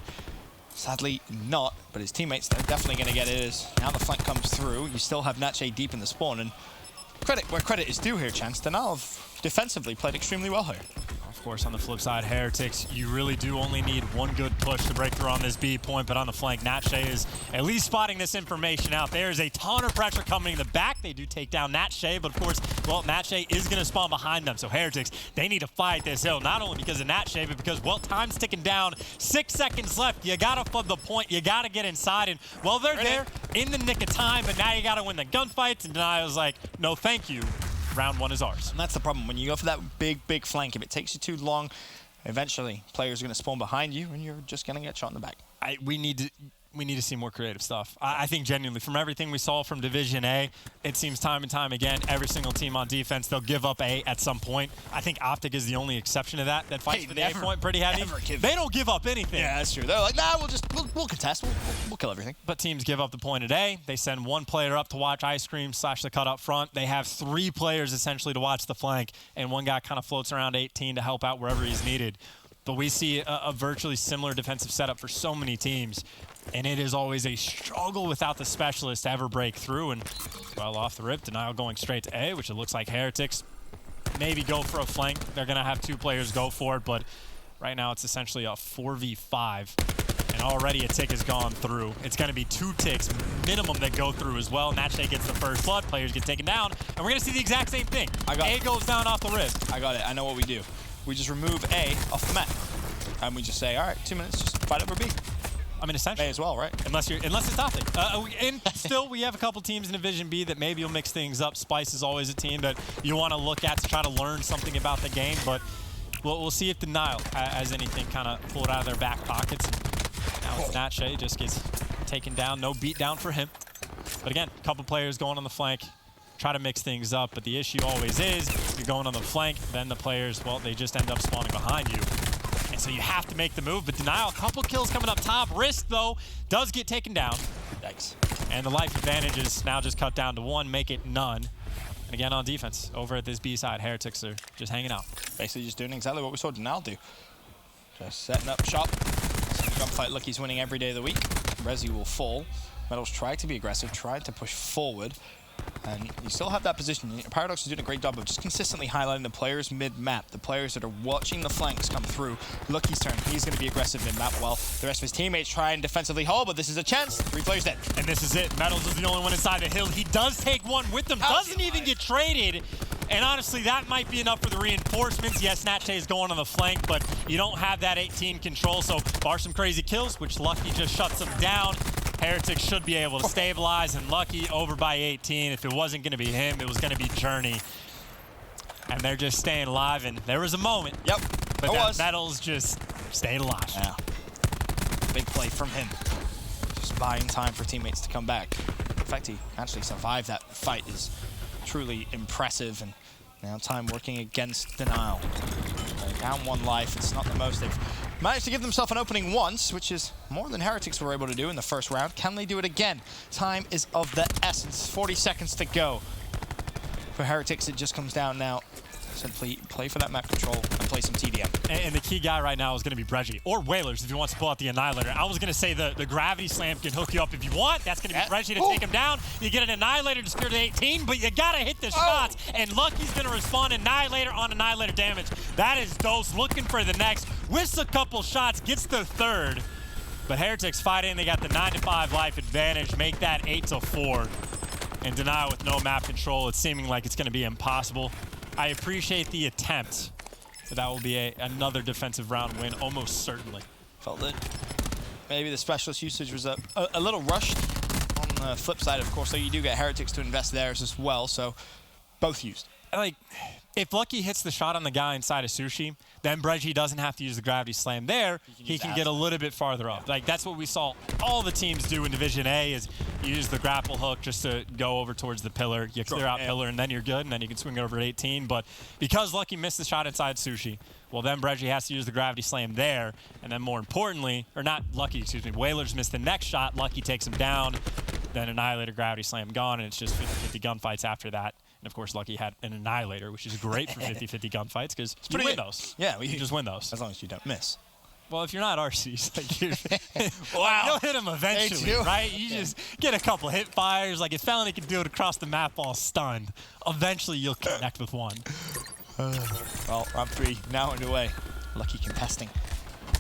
Sadly, not. But his teammates, they're definitely going to get it. As now the flank comes through. You still have Natche deep in the spawn. And credit where credit is due here, Chance. Denial have defensively played extremely well here. Of course, on the flip side, Heretics, you really do only need 1 good push to break through on this B point, but on the flank, Natche is at least spotting this information out. There's a ton of pressure coming in the back. They do take down Natche, but of course, well, Natche is going to spawn behind them. So Heretics, they need to fight this hill, not only because of Natche, but because, well, time's ticking down. 6 seconds left. You got to flip the point. You got to get inside. And, well, they're there in the nick of time, but now you got to win the gunfights. And Denial's like, no, thank you. Round 1 is ours. And that's the problem. When you go for that big flank, if it takes you too long, eventually players are going to spawn behind you, and you're just going to get shot in the back. We need to see more creative stuff. I think genuinely, from everything we saw from Division A, it seems time and time again, every single team on defense, they'll give up A at some point. I think Optic is the only exception to that fights for the A point pretty heavy. They don't give up anything. Yeah, that's true. They're like, nah, we'll contest. We'll kill everything. But teams give up the point at A. They send 1 player up to watch Ice Cream / the cut up front. They have 3 players essentially to watch the flank, and 1 guy kind of floats around 18 to help out wherever he's needed. But we see a virtually similar defensive setup for so many teams. And it is always a struggle without the specialist to ever break through. And, well, off the rip, Denial going straight to A, which it looks like Heretics maybe go for a flank. They're going to have 2 players go for it, but right now it's essentially a 4v5. And already a tick has gone through. It's going to be 2 ticks minimum that go through as well. Natche gets the first blood. Players get taken down. And we're going to see the exact same thing. A goes down off the rip. I got it. I know what we do. We just remove A off the map. And we just say, all right, 2 minutes, just fight over B. I mean, essentially. May as well, right? Unless it's nothing. And still, we have a couple teams in Division B that maybe will mix things up. Spice is always a team that you want to look at to try to learn something about the game. But we'll see if Denial has anything kind of pulled out of their back pockets. Now it's Natshe, just gets taken down. No beat down for him. But again, a couple players going on the flank. Try to mix things up. But the issue always is you're going on the flank. Then the players, well, they just end up spawning behind you. So you have to make the move, but Denial, a couple kills coming up top. Risk, though, does get taken down. Yikes. And the life advantage is now just cut down to 1, make it none. And again, on defense, over at this B side, Heretics are just hanging out. Basically just doing exactly what we saw Denial do. Just setting up shop. Gunfight Lucky's winning every day of the week. Resi will fall. Metals tried to be aggressive, tried to push forward. And you still have that position. Paradox is doing a great job of just consistently highlighting the players mid-map, the players that are watching the flanks come through. Lucky's turn, he's going to be aggressive mid-map while the rest of his teammates try and defensively hold, but this is a chance. 3 players dead. And this is it. Metals is the only one inside the hill. He does take one with him, doesn't even get traded. And honestly, that might be enough for the reinforcements. Yes, Natshe is going on the flank, but you don't have that 18 control, so bar some crazy kills, which Lucky just shuts them down. Heretics should be able to stabilize, and Lucky over by 18. If it wasn't going to be him, it was going to be Journey. And they're just staying alive, and there was a moment. Yep, but that Metals just stayed alive. Yeah. Big play from him. Just buying time for teammates to come back. The fact he actually survived that fight is truly impressive, and now time working against Denial. They're down 1 life. It's not the most. They've managed to give themselves an opening once, which is more than Heretics were able to do in the first round. Can they do it again? Time is of the essence. 40 seconds to go. For Heretics, it just comes down now. Simply play for that map control and play some TDM. And the key guy right now is going to be Breggy, or Whalers if he wants to pull out the Annihilator. I was going to say the Gravity Slam can hook you up if you want. That's going to be Breggy to take him down. You get an Annihilator to secure the 18, but you got to hit the shots. And Lucky's going to respond Annihilator on Annihilator damage. That is Dose looking for the next. Whiffs a couple shots, gets the 3rd. But Heretics fighting. They got the 9-5 life advantage. Make that 8-4. And Denial with no map control. It's seeming like it's going to be impossible. I appreciate the attempt, but that will be another defensive round win, almost certainly. Felt that maybe the specialist usage was a little rushed on the flip side, of course, so you do get Heretics to invest theirs as well, so both used. Like, if Lucky hits the shot on the guy inside of Sushi, then Breggy doesn't have to use the Gravity Slam there. He can get a little bit farther up. Like, that's what we saw all the teams do in Division A is use the grapple hook just to go over towards the pillar. You clear out pillar, and then you're good, and then you can swing it over at 18. But because Lucky missed the shot inside Sushi, well, then Breggy has to use the Gravity Slam there. And then more importantly, or not Lucky, excuse me, Whalers missed the next shot. Lucky takes him down. Then Annihilator, Gravity Slam gone, and it's just 50-50 gunfights after that. And of course, Lucky had an Annihilator, which is great for 50-50 gunfights because you win those. Yeah, you just win those. As long as you don't miss. Well, if you're not RCs, like wow. You'll hit them eventually, right? You just get a couple hit fires. Like if Felony can do it across the map all stunned, eventually you'll connect with one. Well, round 3 now underway. Lucky contesting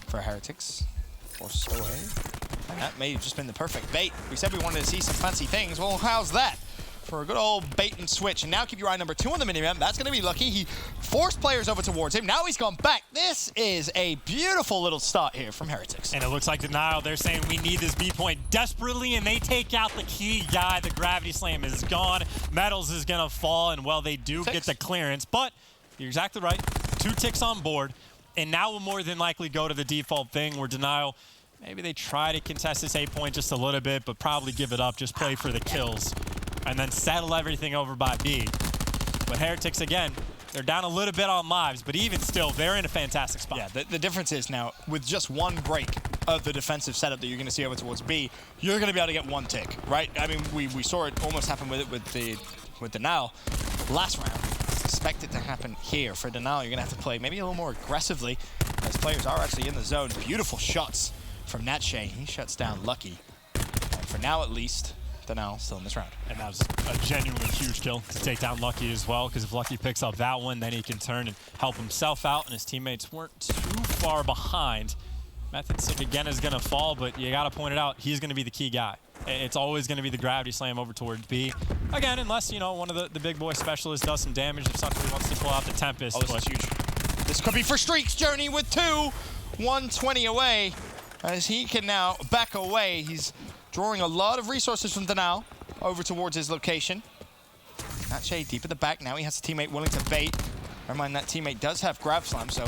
for Heretics. Forces away. And that may have just been the perfect bait. We said we wanted to see some fancy things. Well, how's that? For a good old bait and switch. And now keep your eye number 2 on the minimap. That's going to be Lucky. He forced players over towards him. Now he's gone back. This is a beautiful little start here from Heretics. And it looks like Denial, they're saying we need this B point desperately, and they take out the key guy. The Gravity Slam is gone. Metals is going to fall, and well, they do get the clearance. But you're exactly right. 2 ticks on board. And now we'll more than likely go to the default thing where Denial, maybe they try to contest this 8 point just a little bit, but probably give it up, just play for the kills. And then settle everything over by B. But Heretics, again, they're down a little bit on lives, but even still, they're in a fantastic spot. Yeah, the difference is now, with just 1 break of the defensive setup that you're going to see over towards B, you're going to be able to get 1 tick, right? I mean, we saw it almost happen with Denial last round. Expect it to happen here. For Denial, you're going to have to play maybe a little more aggressively, as players are actually in the zone. Beautiful shots from Natshe. He shuts down Lucky. And for now, at least, Denial still in this round. And that was a genuinely huge kill to take down Lucky as well, because if Lucky picks up that one, then he can turn and help himself out, and his teammates weren't too far behind. Method Sick again is going to fall, but you got to point it out, he's going to be the key guy. It's always going to be the Gravity Slam over towards B. Again, unless, you know, one of the big boy specialists does some damage if somebody wants to pull out the Tempest. Oh, this is huge. This could be for Streaks. Journey with 2. 120 away. as he can now back away. He's drawing a lot of resources from Denial over towards his location. Natche deep at the back. Now he has a teammate willing to bait. Never mind, that teammate does have Grab Slam, so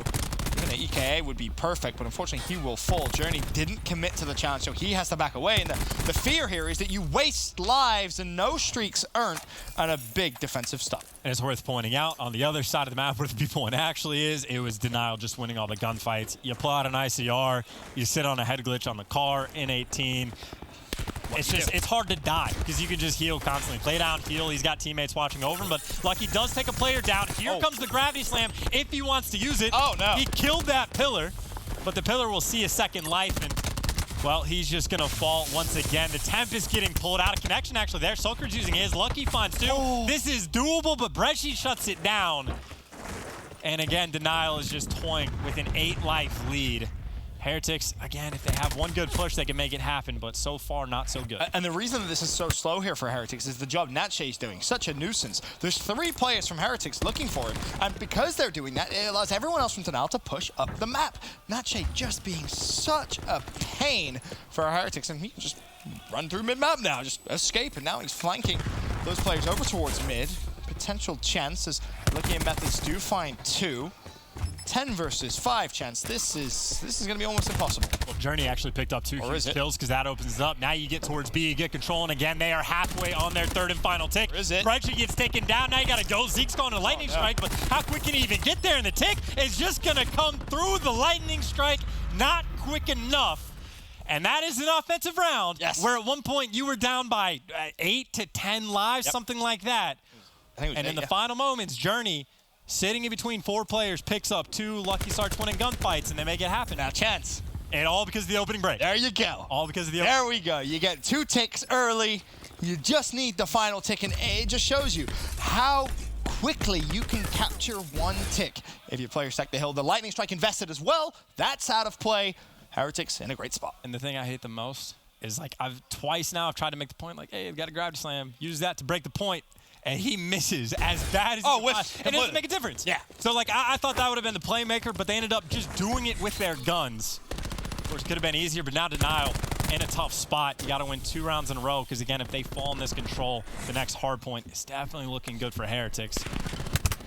even an EKA would be perfect, but unfortunately he will fall. Journey didn't commit to the challenge, so he has to back away. And the fear here is that you waste lives and no streaks earned on a big defensive stop. And it's worth pointing out, on the other side of the map where the B-point actually is, it was Denial just winning all the gunfights. You pull out an ICR, you sit on a head glitch on the car in 18. It's hard to die because you can just heal constantly. Play down, heal. He's got teammates watching over him, but Lucky does take a player down. Here comes the gravity slam if he wants to use it. Oh, no. He killed that pillar, but the pillar will see a second life, and, well, he's just going to fall once again. The temp is getting pulled out of connection, actually, there. Soker's using his. Lucky finds two. Oh. This is doable, but Bresci shuts it down. And, again, Denial is just toying with an 8-life lead. Heretics, again, if they have one good push, they can make it happen, but so far, not so good. And the reason that this is so slow here for Heretics is the job Natche is doing. Such a nuisance. There's 3 players from Heretics looking for him, and because they're doing that, it allows everyone else from Denial to push up the map. Natche just being such a pain for Heretics, and he can just run through mid-map now, just escape, and now he's flanking those players over towards mid. Potential chance as Lucky and Methods do find 2. 10 versus 5 chance. This is going to be almost impossible. Well, Journey actually picked up 2 huge kills because that opens it up. Now you get towards B, you get control, and again, they are halfway on their 3rd and final tick. Bresci gets taken down. Now you got to go. Zeke's going to lightning strike, but how quick can he even get there? And the tick is just going to come through the lightning strike. Not quick enough. And that is an offensive round where at one point you were down by 8 to 10 lives, something like that. I think it was and in the final moments, Journey, sitting in between 4 players, picks up 2. Lucky starts winning gunfights, and they make it happen. Now chance. And all because of the opening break. There you go. All because of the There we go. You get 2 ticks early. You just need the final tick, and it just shows you how quickly you can capture 1 tick. If your player stack the hill, the lightning strike invested as well. That's out of play. Heretics in a great spot. And the thing I hate the most is, like, I've tried to make the point, like, hey, I've got a gravity slam. Use that to break the point. And he misses as bad as he can. And it doesn't make a difference. Yeah. So, like, I thought that would have been the playmaker, but they ended up just doing it with their guns. Of course, it could have been easier, but now Denial in a tough spot. You got to win 2 rounds in a row, because, again, if they fall in this control, the next hard point is definitely looking good for Heretics.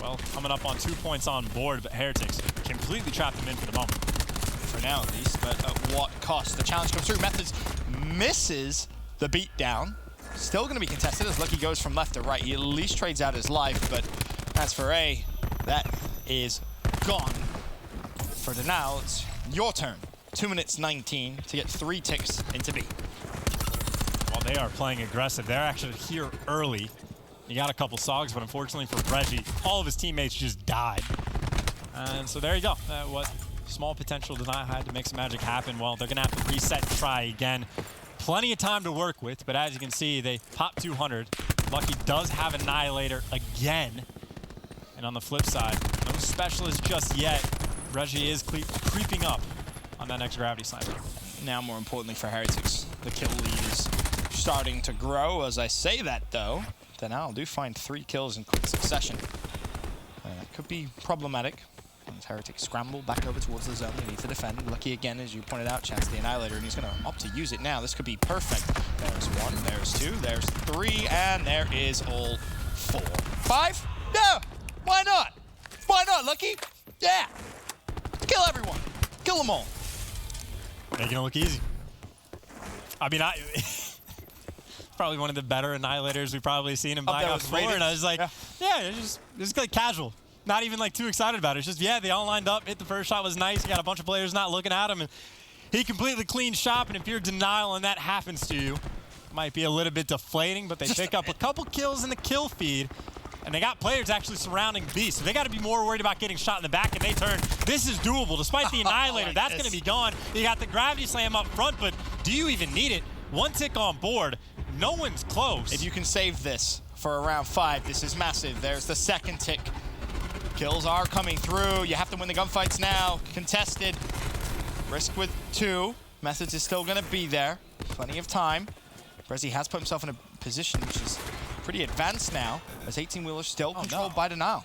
Well, coming up on 2 points on board, but Heretics completely trapped them in for the moment. For now, at least, but at what cost? The challenge comes through. Methods misses the beat down. Still going to be contested as Lucky goes from left to right. He at least trades out his life, but as for A, that is gone. For Denial, it's your turn. 2 minutes 19 to get 3 ticks into B. Well, they are playing aggressive. They're actually here early. You got a couple sogs, but unfortunately for Bresci, all of his teammates just died. And so there you go. What small potential Denial had to make some magic happen. Well, they're going to have to reset and try again. Plenty of time to work with, but as you can see, they pop 200. Lucky does have Annihilator again. And on the flip side, no specialist just yet. Bresci is creeping up on that next gravity slam. Now, more importantly for Heretics, the kill lead is starting to grow. As I say that, though, Denial do find 3 kills in quick succession. That could be problematic. As Heretics scramble back over towards the zone, they need to defend. Lucky again, as you pointed out, chance the Annihilator, and he's going to opt to use it now. This could be perfect. There's 1, there's 2, there's 3, and there is all 4. 5? No! Why not? Why not, Lucky? Yeah! Kill everyone. Kill them all. Making it look easy. I mean, probably one of the better Annihilators we've probably seen in Black Ops 4, and I was like, yeah, it's just like casual. Not even like too excited about it. It's just, yeah, they all lined up. Hit the first shot was nice. You got a bunch of players not looking at him, and he completely cleaned shop. And if you're Denial and that happens to you, it might be a little bit deflating, but they pick up a couple kills in the kill feed, and they got players actually surrounding B, so they got to be more worried about getting shot in the back, and they turn. This is doable. Despite the Annihilator, that's going to be gone. You got the gravity slam up front, but do you even need it? 1 tick on board. No one's close. If you can save this for around 5, this is massive. There's the 2nd tick. Kills are coming through. You have to win the gunfights now. Contested. Risk with 2. Methods is still going to be there. Plenty of time. Bresci has put himself in a position which is pretty advanced now, as 18-wheeler's still controlled by Denial.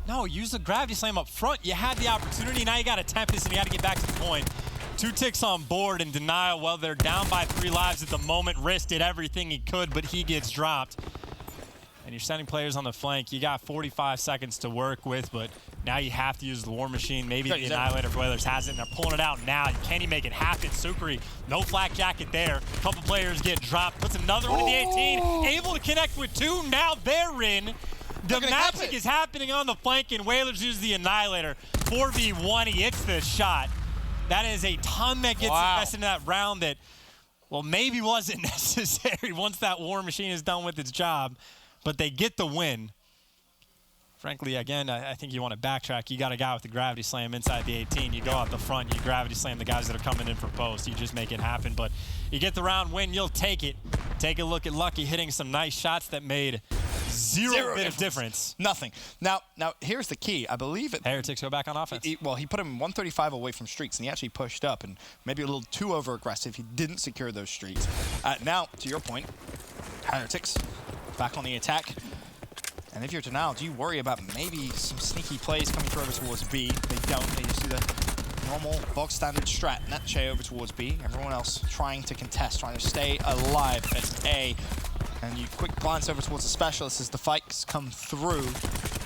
No, use the gravity slam up front. You had the opportunity. Now you got a Tempest, and you got to get back to the point. 2 ticks on board, and Denial, well, they're down by 3 lives at the moment. Risk did everything he could, but he gets dropped. And you're sending players on the flank. You got 45 seconds to work with, but now you have to use the War Machine. Maybe the Annihilator for Whalers has it, and they're pulling it out now. Can he make it happen? Sukri, no flak jacket there. A couple players get dropped. Puts another one in the 18. Able to connect with 2. Now they're in. The magic is happening on the flank, and Whalers use the Annihilator. 4v1, he hits the shot. That is a ton that gets invested in that round that, well, maybe wasn't necessary once that War Machine is done with its job. But they get the win. Frankly, again, I think you want to backtrack. You got a guy with the gravity slam inside the 18. You go out the front, you gravity slam the guys that are coming in for post. You just make it happen. But you get the round win, you'll take it. Take a look at Lucky hitting some nice shots that made zero bit of difference. Nothing. Now, here's the key. I believe it. Heretics go back on offense. He put him 135 away from streaks, and he actually pushed up, and maybe a little too over-aggressive. He didn't secure those streaks. Now, to your point, Heretics back on the attack. And if you're Denial, do you worry about maybe some sneaky plays coming through over towards B? They don't. They just do the normal bog standard strat. Natche over towards B. Everyone else trying to contest, trying to stay alive at A. And you quick glance over towards the specialist as the fights come through.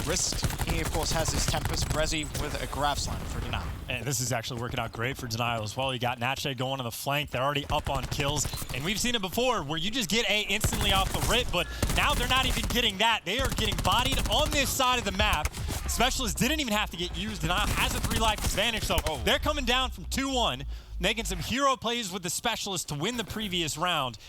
Wrist, he of course has his Tempest. Rezi with a grav slam for Denial. And this is actually working out great for Denial as well. You got Natche going on the flank. They're already up on kills. And we've seen it before where you just get A instantly off the rip, but now they're not even getting that. They are getting bodied on this side of the map. Specialist didn't even have to get used. Denial has a 3-life advantage, so they're coming down from 2-1, making some hero plays with the Specialist to win the previous round.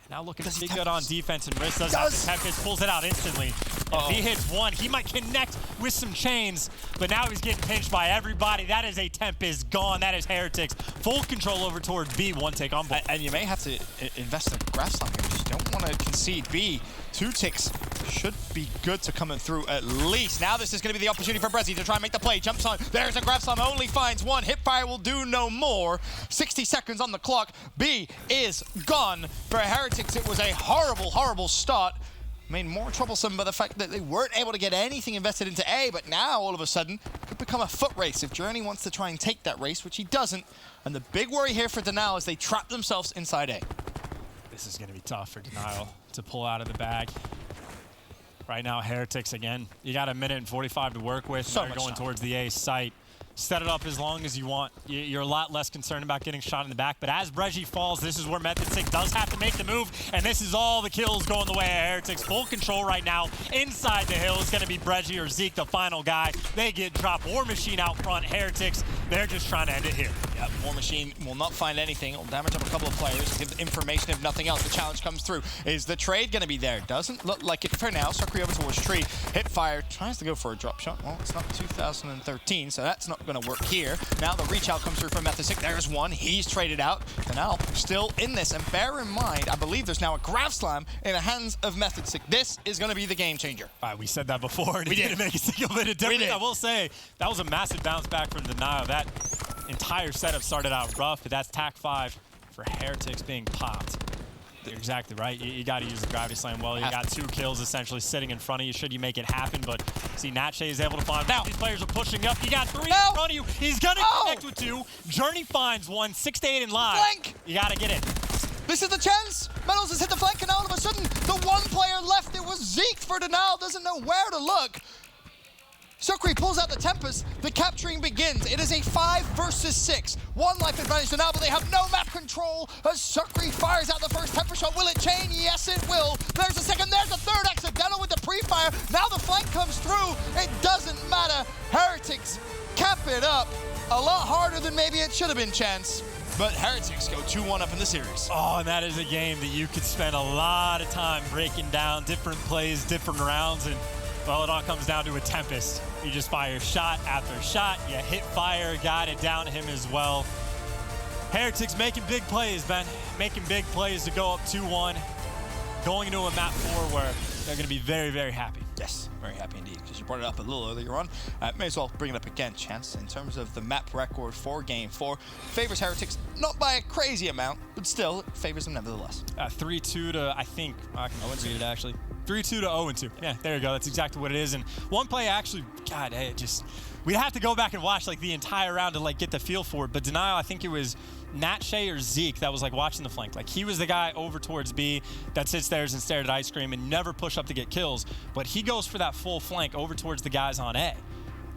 Now looking to be good on defense, and Riz does have the Tempest, pulls it out instantly. If he hits 1, he might connect with some chains, but now he's getting pinched by everybody. That is a Tempest gone. That is Heretics. Full control over towards B, 1 tick on board. And you may have to invest in a grav slam here. You don't want to concede B. 2 ticks should be good to coming through at least. Now this is going to be the opportunity for Brezzy to try and make the play. Jumps on. There's a grav slam. Only finds 1. Hipfire will do no more. 60 seconds on the clock. B is gone for Heretics. It was a horrible, horrible start. Made more troublesome by the fact that they weren't able to get anything invested into A, but now all of a sudden it could become a foot race if Journey wants to try and take that race, which he doesn't. And the big worry here for Denial is they trap themselves inside A. This is going to be tough for Denial to pull out of the bag. Right now, Heretics again. You got 1 minute and 45 to work with. So They're going towards the A site. Set it up as long as you want. You're a lot less concerned about getting shot in the back. But as Brezzy falls, this is where Method6 does have to make the move. And this is all the kills going the way of Heretics. Full control right now. Inside the hill is going to be Brezzy or Zeke, the final guy. They get dropped. War Machine out front. Heretics, they're just trying to end it here. Yep, War Machine will not find anything. It'll damage up a couple of players. Give information if nothing else. The challenge comes through. Is the trade going to be there? Doesn't look like it for now. Sukri over towards Tree. Hipfire tries to go for a drop shot. Well, it's not 2013, so that's not going to work here. Now the reach out comes through from Method6. There's 1. He's traded out. And now still in this. And bear in mind, I believe there's now a grav slam in the hands of Method6. This is going to be the game changer. We said that before, and it didn't make a single bit of difference. I will say, that was a massive bounce back from Denial. That entire setup started out rough, but that's TAC 5 for Heretics being popped. You're exactly right. You got to use the gravity slam well. You got 2 kills essentially sitting in front of you. Should you make it happen? But see, Natche is able to find. Now these players are pushing up. You got 3 in front of you. He's gonna connect with 2. Journey finds 1. 6 to 8 in live. Flank. You got to get it. This is the chance. Metals has hit the flank, and all of a sudden, the 1 player left, it was Zeke for Denial. Doesn't know where to look. Sukri pulls out the Tempest. The capturing begins. It is a 5 versus 6. 1 life advantage to now, but they have no map control as Sukri fires out the first Tempest shot. Will it chain? Yes, it will. There's a second. There's a third. Accidental with the pre-fire. Now the flank comes through. It doesn't matter. Heretics cap it up. A lot harder than maybe it should have been, Chance. But Heretics go 2-1 up in the series. Oh, and that is a game that you could spend a lot of time breaking down different plays, different rounds, and well, it all comes down to a Tempest. You just fire shot after shot. You hit fire, got it down to him as well. Heretics making big plays, Ben. Making big plays to go up 2-1. Going into a map 4 where they're going to be very, very happy. Yes, very happy indeed, because you brought it up a little earlier on. May as well bring it up again, Chance. In terms of the map record for Game 4, favors Heretics, not by a crazy amount, but still, it favors them nevertheless. 3-2 to, I think, I can read it actually. 3-2 to 0-2. Yeah, there you go. That's exactly what it is. And one play actually, God, it just, we'd have to go back and watch like the entire round to like get the feel for it. But Denial, I think it was Natshay or Zeke that was like watching the flank. Like he was the guy over towards B that sits there and stared at Ice Cream and never push up to get kills. But he goes for that full flank over towards the guys on A.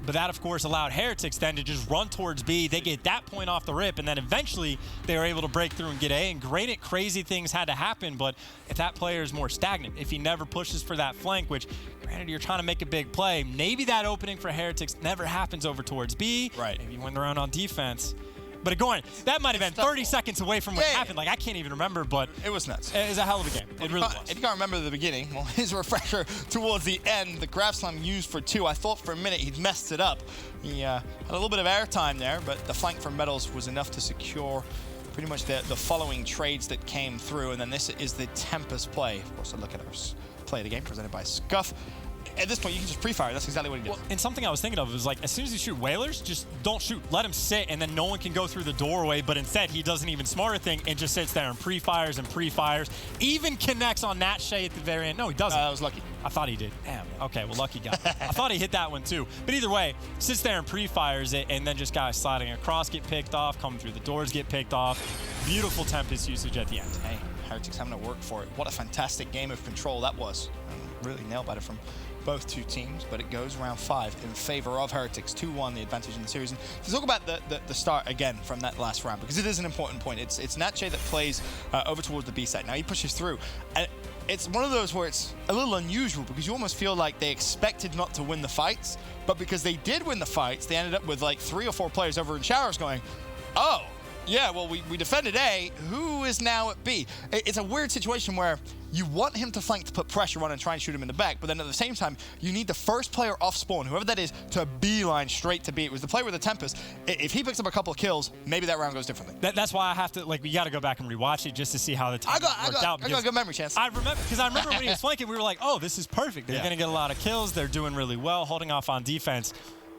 But that, of course, allowed Heretics then to just run towards B. They get that point off the rip, and then eventually they were able to break through and get A. And great, crazy things had to happen, but if that player is more stagnant, if he never pushes for that flank, which, granted, you're trying to make a big play, maybe that opening for Heretics never happens over towards B. Right. Maybe you win the round on defense. But going, that might have been 30 seconds away from what happened. Like, I can't even remember, but it was nuts. It was a hell of a game. It really was. If you can't remember the beginning, well, his refresher towards the end, the grab slam used for 2. I thought for a minute he'd messed it up. He had a little bit of airtime there, but the flank from Metals was enough to secure pretty much the following trades that came through. And then this is the Tempest play. Of course, a look at our play of the game presented by Scuff. At this point, you can just pre-fire. That's exactly what he did. Well, and something I was thinking of was like, as soon as you shoot Whalers, just don't shoot. Let him sit, and then no one can go through the doorway. But instead, he does an even smarter thing and just sits there and pre-fires and pre-fires. Even connects on Natshay at the very end. No, he doesn't. I was lucky. I thought he did. Damn. Okay, well, lucky guy. I thought he hit that one too. But either way, sits there and pre-fires it, and then just guys sliding across get picked off, coming through the doors get picked off. Beautiful Tempest usage at the end. Hey, Heretics having to work for it. What a fantastic game of control that was. Really nailed by it from both two teams, but it goes round 5 in favor of Heretics. 2-1, the advantage in the series. And to talk about the start again from that last round, because it is an important point. It's Natshay that plays over towards the B side. Now he pushes through, and it's one of those where it's a little unusual because you almost feel like they expected not to win the fights, but because they did win the fights, they ended up with like 3 or 4 players over in showers going, oh, yeah, well, we defended A. Who is now at B? It's a weird situation where you want him to flank to put pressure on and try and shoot him in the back, but then at the same time, you need the first player off spawn, whoever that is, to beeline straight to B. It was the player with the Tempest. If he picks up a couple of kills, maybe that round goes differently. That's why I have to, like, we got to go back and rewatch it just to see how the timing worked out. I got a good memory, Chance. I remember, because I remember when he was flanking, we were like, oh, this is perfect. They're going to get a lot of kills. They're doing really well, holding off on defense.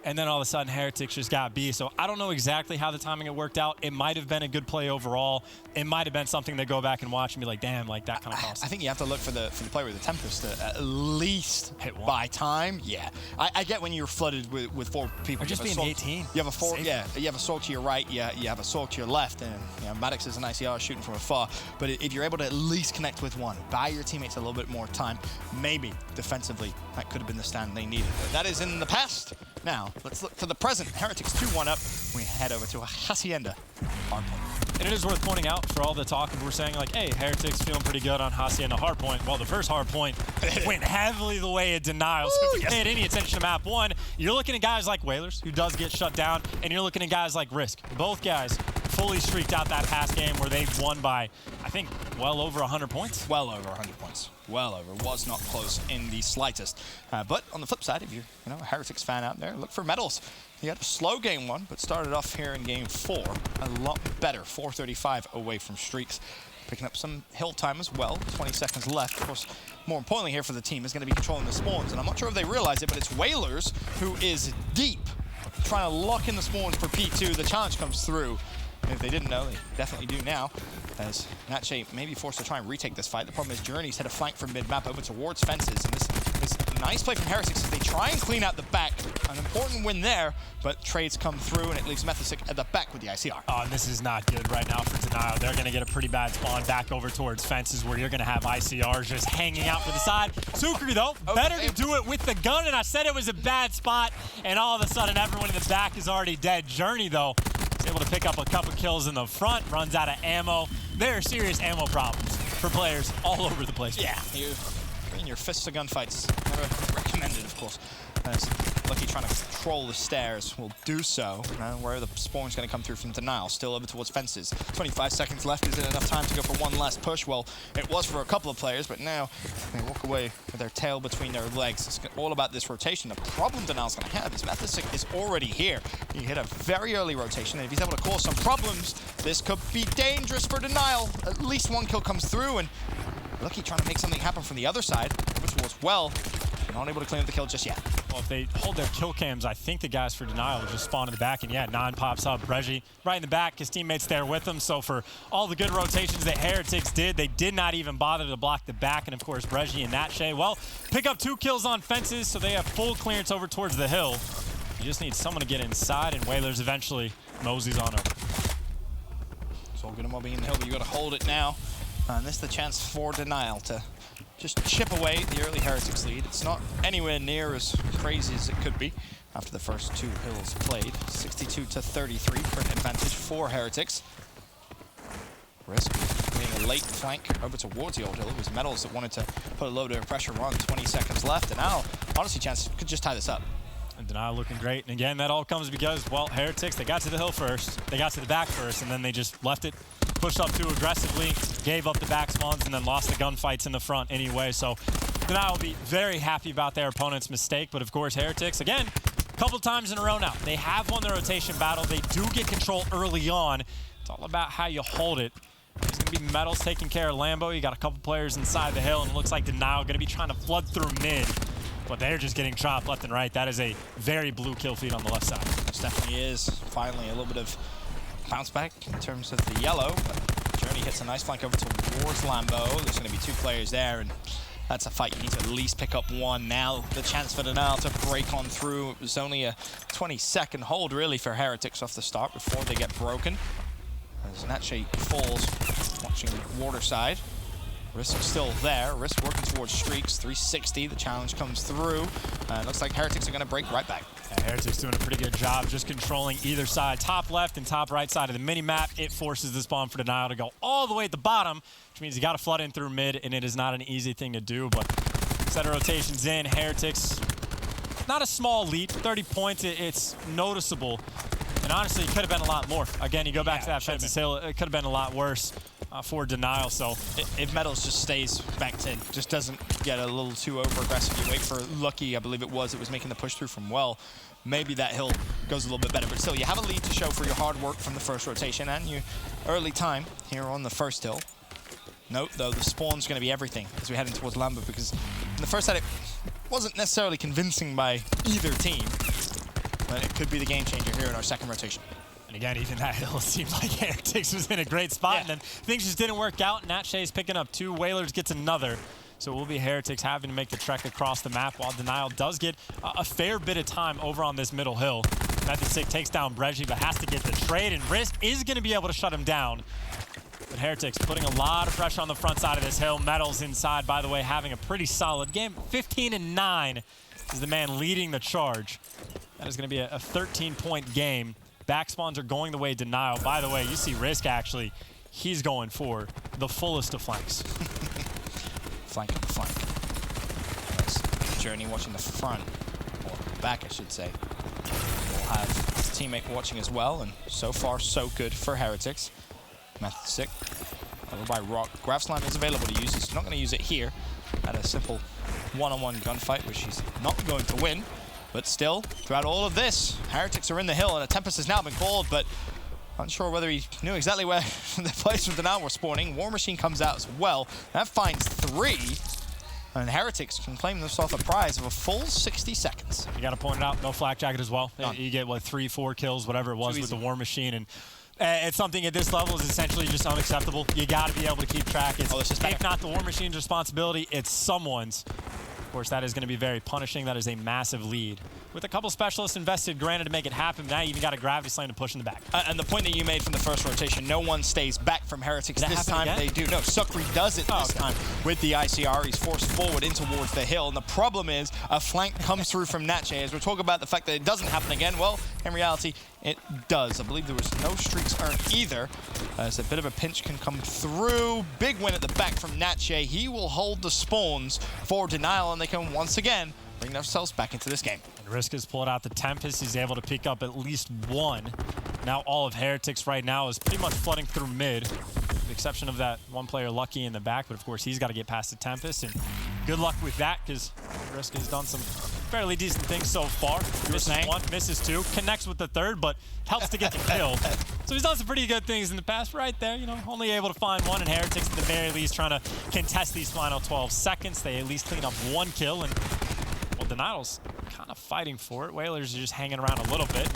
And then all of a sudden, Heretics just got B. So I don't know exactly how the timing had worked out. It might have been a good play overall. It might have been something to go back and watch and be like, damn, like that kind of cost. I think you have to look for the player with the Tempest to at least hit one. By time. Yeah, I get when you're flooded with 4 people. Or just being 18. You have a 4. Yeah, you have a Sork to your right. Yeah, you have a Sork to your left, and Maddox is an ICR shooting from afar. But if you're able to at least connect with one, buy your teammates a little bit more time, maybe defensively that could have been the stand they needed. But that is in the past. Now let's look to the present. Heretics 2-1 up. We head over to Hacienda. Hardpoint. And it is worth pointing out for all the talk of we're saying like, hey, Heretics feeling pretty good on Hacienda Hardpoint. Well, the first Hardpoint went heavily the way of Denial. So if you paid any attention to map 1, you're looking at guys like Whalers, who does get shut down, and you're looking at guys like Risk. Both guys fully streaked out that past game where they've won by, I think, well over 100 points. Well over 100 points. Well over. Was not close in the slightest. But on the flip side, if you're a Heretics fan out there, look for Metals. He had a slow game 1, but started off here in game 4 a lot better. 4:35 away from streaks. Picking up some hill time as well. 20 seconds left. Of course, more importantly here for the team is going to be controlling the spawns. And I'm not sure if they realize it, but it's Whalers who is deep, trying to lock in the spawns for P2. The challenge comes through. And if they didn't know, they definitely do now, as Natshay may be forced to try and retake this fight. The problem is Journey's had a flank from mid-map over towards fences, and this nice play from Heretics as they try and clean out the back. An important win there, but trades come through, and it leaves Methasic at the back with the ICR. Oh, and this is not good right now for Denial. They're going to get a pretty bad spawn back over towards fences where you're going to have ICRs just hanging out to the side. Sukri, though, better to do it with the gun, and I said it was a bad spot, and all of a sudden everyone in the back is already dead. Journey, though, is able to pick up a couple kills in the front, runs out of ammo. There are serious ammo problems for players all over the place. Yeah, you bringing your fists to gunfights. Never recommended, of course. As Lucky trying to control the stairs will do so. Where the spawn's going to come through from Denial, still over towards fences. 25 seconds left. Is it enough time to go for one last push? Well, it was for a couple of players, but now they walk away with their tail between their legs. It's all about this rotation. The problem Denial's going to have is Methasic is already here. He hit a very early rotation, and if he's able to cause some problems, this could be dangerous for Denial. At least one kill comes through, and Lucky trying to make something happen from the other side, over towards Well. Not able to claim the kill just yet. Well, if they hold their kill cams, I think the guys for Denial will just spawn in the back. And yeah, 9 pops up. Breji right in the back. His teammates there with him. So for all the good rotations that Heretics did, they did not even bother to block the back. And of course, Breji and Natshe, well, pick up 2 kills on fences, so they have full clearance over towards the hill. You just need someone to get inside, and Whalers eventually moseys on him. It's all good and well being in the hill, but you got to hold it now. And this is the chance for Denial to just chip away the early Heretics lead. It's not anywhere near as crazy as it could be after the first 2 hills played. 62-33 for an advantage for Heretics. Risk being a late flank over towards the old hill. It was Metals that wanted to put a little bit of pressure on. 20 seconds left, and now, honestly, chance could just tie this up. And Denial looking great. And again, that all comes because, well, Heretics, they got to the hill first, they got to the back first, and then they just left it, pushed up too aggressively, gave up the back spawns, and then lost the gunfights in the front anyway. So Denial will be very happy about their opponent's mistake. But of course, Heretics, again, a couple times in a row now, they have won the rotation battle. They do get control early on. It's all about how you hold it. It's going to be Metals taking care of Lambo. You got a couple players inside the hill, and it looks like Denial going to be trying to flood through mid. But they're just getting chopped left and right. That is a very blue kill feed on the left side. This definitely is. Finally, a little bit of bounce back in terms of the yellow. But Journey hits a nice flank over towards Lambo. There's going to be 2 players there, and that's a fight. You need to at least pick up 1. Now the chance for Denial to break on through. It was only a 20-second hold, really, for Heretics off the start before they get broken. As Natshe falls, watching water side. Risk still there. Risk working towards streaks. 360. The challenge comes through. It looks like Heretics are going to break right back. Yeah, Heretics doing a pretty good job just controlling either side, top left and top right side of the mini-map. It forces the spawn for Denial to go all the way at the bottom, which means you got to flood in through mid, and it is not an easy thing to do. But set of rotations in. Heretics, not a small lead. 30 points. It's noticeable. And honestly, it could have been a lot more. Again, you go back to that Fences Hill, it could have been a lot worse for Denial. So if Metals just stays back 10, just doesn't get a little too over-aggressive, you wait for Lucky, I believe it was making the push through from Well, maybe that hill goes a little bit better. But still, you have a lead to show for your hard work from the first rotation and your early time here on the first hill. Note, though, the spawn's going to be everything as we head in towards Lambert, because in the first set, it wasn't necessarily convincing by either team. But it could be the game changer here in our second rotation. And again, even that hill seemed like Heretics was in a great spot, and then things just didn't work out. Natshe's picking up 2, Whalers gets another. So it will be Heretics having to make the trek across the map, while Denial does get a fair bit of time over on this middle hill. Method 6 takes down Breji, but has to get the trade, and Risk is going to be able to shut him down. But Heretics putting a lot of pressure on the front side of this hill. Metals inside, by the way, having a pretty solid game. 15-9 is the man leading the charge. That is going to be a 13-point game. Back spawns are going the way of Denial. By the way, you see Risk actually, he's going for the fullest of flanks. Flank up the flank. Nice. Journey watching the front, or back I should say. We'll have his teammate watching as well, and so far so good for Heretics. Method 6, covered by Rock. Grav Slime is available to use. He's not going to use it here at a simple one-on-one gunfight, which he's not going to win. But still, throughout all of this, Heretics are in the hill, and a Tempest has now been called, but unsure whether he knew exactly where the place with Denial were spawning. War Machine comes out as well. That finds 3, and Heretics can claim themselves a prize of a full 60 seconds. You got to point it out, no flak jacket as well. None. You get, what, 3, 4 kills, whatever it was with the War Machine, and it's something at this level is essentially just unacceptable. You got to be able to keep track. It's, if not the War Machine's responsibility, it's someone's. Of course, that is going to be very punishing. That is a massive lead. With a couple specialists invested, granted, to make it happen, now you even got a Gravity Slam to push in the back. And the point that you made from the first rotation, no one stays back from Heretics this time. They do. No, Sukri does it this time with the ICR. He's forced forward in towards the hill. And the problem is a flank comes through from Natshe. As we're talking about the fact that it doesn't happen again, well, in reality, it does. I believe there was no streaks earned either, as a bit of a pinch can come through. Big win at the back from Natshe. He will hold the spawns for Denial, and they can once again bring themselves back into this game. And Risk has pulled out the Tempest. He's able to pick up at least 1. Now all of Heretics right now is pretty much flooding through mid, with the exception of that one player Lucky in the back. But of course, he's got to get past the Tempest. And good luck with that, because Risk has done some fairly decent things so far. Misses one, misses two, connects with the third, but helps to get the kill. So he's done some pretty good things in the past right there, you know, only able to find one, and Heretics at the very least trying to contest these final 12 seconds. They at least clean up one kill, and well, Denial's kind of fighting for it. Whalers are just hanging around a little bit.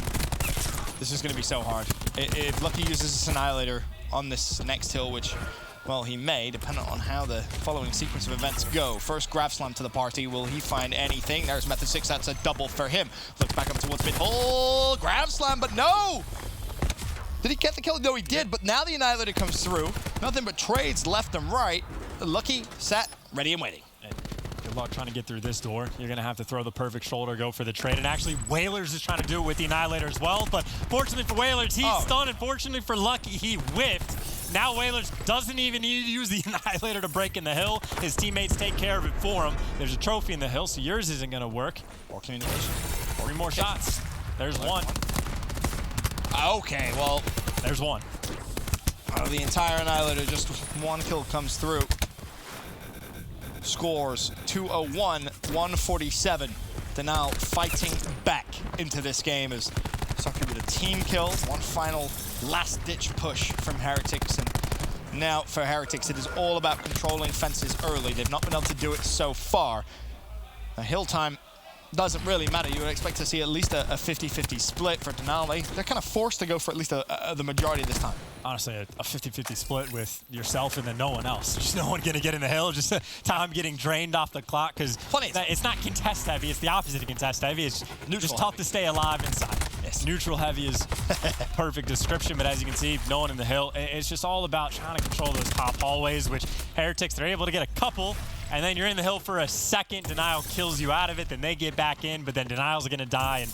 This is going to be so hard. If Lucky uses this Annihilator on this next hill, which, well, he may, depending on how the following sequence of events go. First grab slam to the party. Will he find anything? There's Method 6. That's a double for him. Looks back up towards mid. Oh, grab slam, but no! Did he get the kill? No, he did, but now the Annihilator comes through. Nothing but trades left and right. Lucky, set, ready and waiting. Good luck trying to get through this door. You're going to have to throw the perfect shoulder, go for the trade. And actually, Whalers is trying to do it with the Annihilator as well. But fortunately for Whalers, he's stunned. And fortunately for Lucky, he whiffed. Now Whalers doesn't even need to use the Annihilator to break in the hill. His teammates take care of it for him. There's a trophy in the hill, so yours isn't going to work. More communication. 3 more shots. There's one. Okay, well, there's one. The entire Annihilator, just one kill comes through. Scores 201, 147. Denial fighting back into this game as Sakura with a team kill. One final last-ditch push from Heretics. And now for Heretics, it is all about controlling fences early. They've not been able to do it so far. The hill time doesn't really matter. You would expect to see at least a 50-50 split for Denial. They're kind of forced to go for at least the majority this time. Honestly, a 50-50 split with yourself and then no one else. Just no one going to get in the hill. Just time getting drained off the clock because it's not contest heavy. It's the opposite of contest heavy. It's just tough to stay alive inside. Yes. Neutral heavy is perfect description, but as you can see, no one in the hill. It's just all about trying to control those top hallways, which Heretics, they're able to get a couple. And then you're in the hill for a second, Denial kills you out of it, then they get back in, but then Denial's gonna die and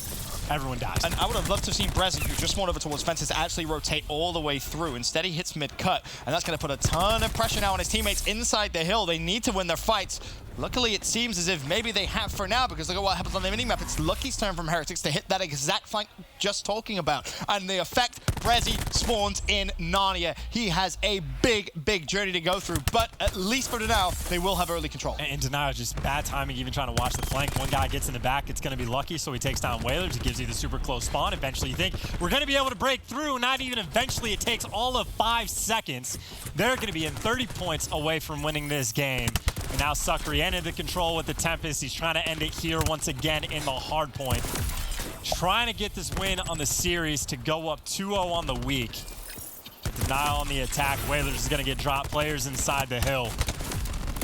everyone dies. And I would have loved to have seen Brezzy, who just went over towards fences, actually rotate all the way through. Instead, he hits mid-cut, and that's gonna put a ton of pressure now on his teammates inside the hill. They need to win their fights. Luckily, it seems as if maybe they have for now, because look at what happens on the minimap. It's Lucky's turn from Heretics to hit that exact flank just talking about. And the effect, Brezzy spawns in Narnia. He has a big, big journey to go through, but at least for now, they will have early control. And Denial, just bad timing, even trying to watch the flank. One guy gets in the back, it's gonna be Lucky, so he takes down Whalers. It gives you the super close spawn. Eventually, you think we're gonna be able to break through. Not even eventually, it takes all of 5 seconds. They're gonna be in 30 points away from winning this game. And now Sakura ended the control with the Tempest. He's trying to end it here once again in the Hardpoint. Trying to get this win on the series to go up 2-0 on the week. Denial on the attack. Whalers is going to get dropped. Players inside the hill.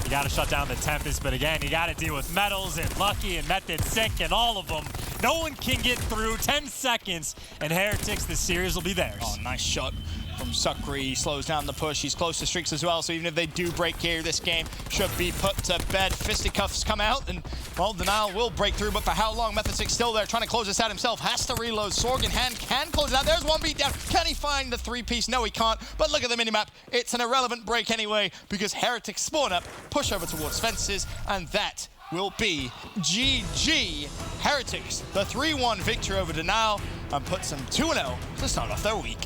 You got to shut down the Tempest, but again, you got to deal with Metals and Lucky and Method Sick and all of them. No one can get through. 10 seconds, and Heretics, the series will be theirs. Oh, nice shot from Sakura. He slows down the push. He's close to streaks as well, so even if they do break here, this game should be put to bed. Fisticuffs come out, and, well, Denial will break through, but for how long? Method 6 still there, trying to close this out himself. Has to reload. Sorg in hand can close it out. There's one beat down. Can he find the 3-piece? No, he can't, but look at the minimap. It's an irrelevant break anyway, because Heretics spawn up, push over towards fences, and that will be GG. Heretics, the 3-1 victory over Denial, and puts them 2-0 to start off their week.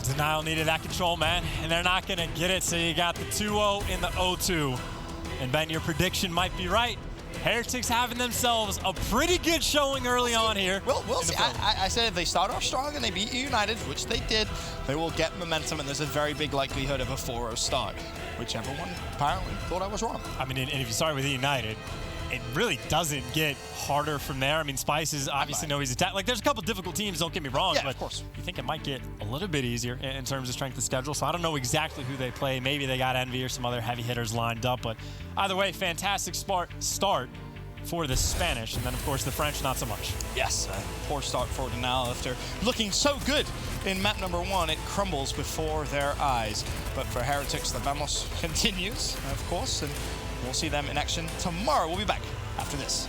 Denial needed that control, man, and they're not going to get it, so you got the 2-0 in the 0-2. And Ben, your prediction might be right. Heretics having themselves a pretty good showing early on here. We'll see. I said if they start off strong and they beat United, which they did, they will get momentum, and there's a very big likelihood of a 4-0 start, which everyone apparently thought I was wrong. I mean, and if you start with United, it really doesn't get harder from there. I mean, Spice is obviously know he's attacked. Like, there's a couple difficult teams, don't get me wrong, but of course. You think it might get a little bit easier in terms of strength of schedule. So I don't know exactly who they play. Maybe they got Envy or some other heavy hitters lined up. But either way, fantastic start for the Spanish. And then, of course, the French, not so much. Yes, poor start for Denial. After looking so good in map number 1, it crumbles before their eyes. But for Heretics, the Vamos continues, of course, and we'll see them in action tomorrow. We'll be back after this.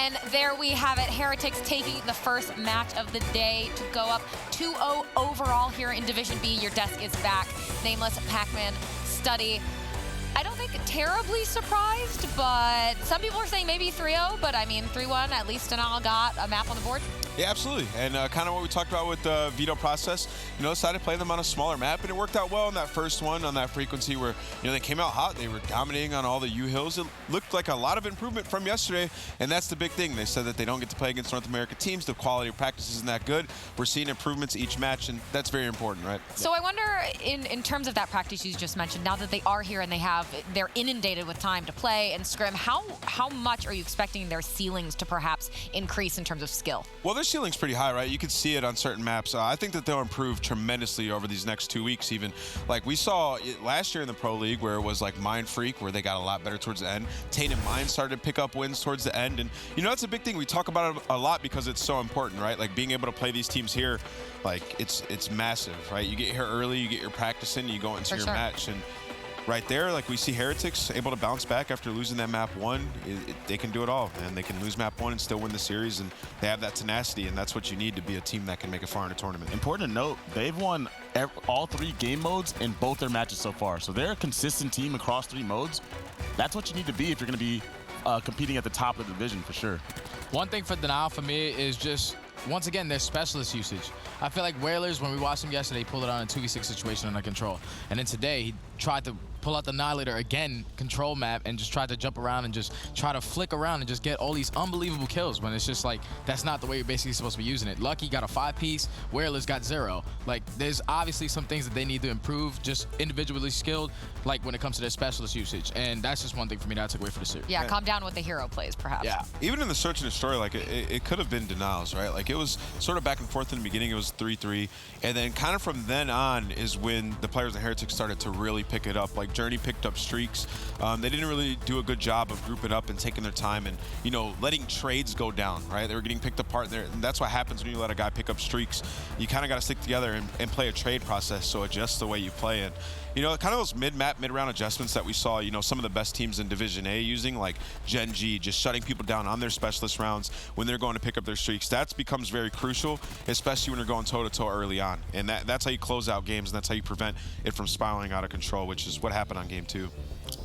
And there we have it. Heretics taking the first match of the day to go up 2-0 overall here in Division B. Your desk is back. Nameless, Pac-Man, Study. I don't think terribly surprised, but some people are saying maybe 3-0, but I mean 3-1, at least Denal got a map on the board. Yeah, absolutely. And kind of what we talked about with the veto process, decided to play them on a smaller map, and it worked out well in that first one on that frequency where, they came out hot. They were dominating on all the U-hills. It looked like a lot of improvement from yesterday, and that's the big thing. They said that they don't get to play against North American teams. The quality of practice isn't that good. We're seeing improvements each match, and that's very important, right? So I wonder, in terms of that practice you just mentioned, now that they are here and they're inundated with time to play and scrim, how much are you expecting their ceilings to perhaps increase in terms of skill? Well, their ceiling's pretty high, right? You can see it on certain maps. I think that they'll improve tremendously over these next 2 weeks even. Like we saw it last year in the Pro League where it was like Mind Freak, where they got a lot better towards the end. Tainted Mind started to pick up wins towards the end. And, that's a big thing. We talk about it a lot because it's so important, right? Like being able to play these teams here, like it's massive, right? You get here early, you get your practice in, you go into your match. And right there, like we see Heretics able to bounce back after losing that map 1. They can do it all, man. They can lose map 1 and still win the series, and they have that tenacity, and that's what you need to be a team that can make it far in a tournament. Important to note, they've won all 3 game modes in both their matches so far. So they're a consistent team across 3 modes. That's what you need to be if you're going to be competing at the top of the division for sure. One thing for Denial for me is just, once again, their specialist usage. I feel like Whalers, when we watched him yesterday, he pulled it on a 2v6 situation under control. And then today, he tried to pull out the Annihilator again, control map, and just tried to jump around and just try to flick around and just get all these unbelievable kills when it's just like, that's not the way you're basically supposed to be using it. Lucky got a 5-piece, Whalers got 0. Like, there's obviously some things that they need to improve, just individually skilled, like when it comes to their specialist usage. And that's just one thing for me that I took away for the series. Yeah, calm down with the hero plays, perhaps. Yeah. Even in the search and destroy, like it could have been Denials, right? Like it was sort of back and forth in the beginning. It was 3-3, and then kind of from then on is when the players in Heretics started to really pick it up. Like Journey picked up streaks. They didn't really do a good job of grouping up and taking their time and letting trades go down, right? They were getting picked apart there, and that's what happens when you let a guy pick up streaks. You kind of got to stick together and play a trade process, so adjust the way you play it. Kind of those mid-map, mid-round adjustments that we saw, some of the best teams in Division A using, like Gen G, just shutting people down on their specialist rounds when they're going to pick up their streaks. That becomes very crucial, especially when you're going toe-to-toe early on. And that's how you close out games, and that's how you prevent it from spiraling out of control, which is what happened on Game 2.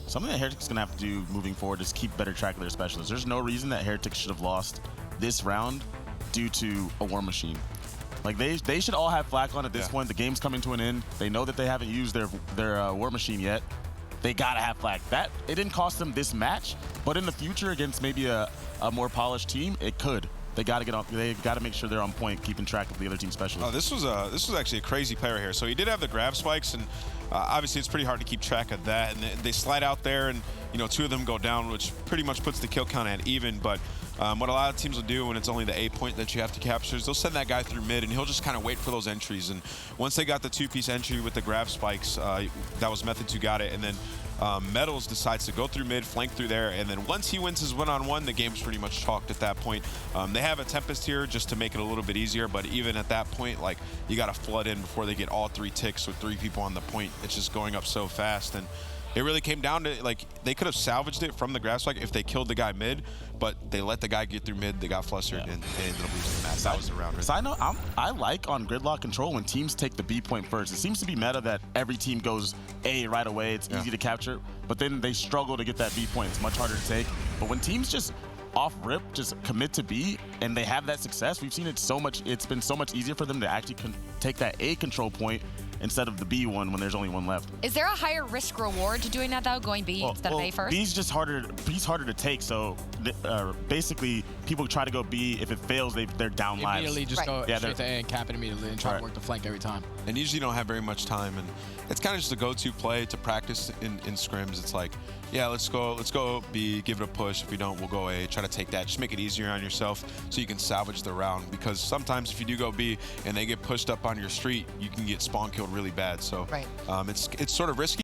Something that Heretics is going to have to do moving forward is keep better track of their specialists. There's no reason that Heretics should have lost this round due to a War Machine. Like they should all have flak on at this point. The game's coming to an end. They know that they haven't used their War Machine yet. They gotta have flak. That it didn't cost them this match, but in the future against maybe a more polished team, it could. They gotta get off. They gotta make sure they're on point, keeping track of the other team specialists. Oh, this was actually a crazy player here. So he did have the grab spikes, and obviously it's pretty hard to keep track of that. And they slide out there, and 2 of them go down, which pretty much puts the kill count at even. But what a lot of teams will do when it's only the 8 point that you have to capture is they'll send that guy through mid, and he'll just kind of wait for those entries. And once they got the 2-piece entry with the grab spikes, that was Methods who got it. And then Metals decides to go through mid, flank through there, and then once he wins his one-on-one, the game's pretty much chalked at that point. They have a Tempest here just to make it a little bit easier, but even at that point, like, you got to flood in before they get all 3 ticks with 3 people on the point. It's just going up so fast, and it really came down to, like, they could have salvaged it from the grab spike if they killed the guy mid, but they let the guy get through mid, they got flustered, and they ended up losing the match. That was the round. So I like on gridlock control when teams take the B point first. It seems to be meta that every team goes A right away. It's easy to capture, but then they struggle to get that B point. It's much harder to take. But when teams just off rip just commit to B and they have that success, we've seen it so much. It's been so much easier for them to actually take that A control point instead of the B one when there's only 1 left. Is there a higher risk reward to doing that though, going B instead of A first? B's just harder. B's harder to take. So basically, people try to go B. If it fails, they're down lives. Immediately just go straight to A and cap it immediately and try to work the flank every time. And usually don't have very much time, and it's kind of just a go-to play to practice in scrims. It's like, yeah, let's go B, give it a push. If we don't, we'll go A. Try to take that. Just make it easier on yourself so you can salvage the round. Because sometimes if you do go B and they get pushed up on your street, you can get spawn killed really bad. So it's sort of risky.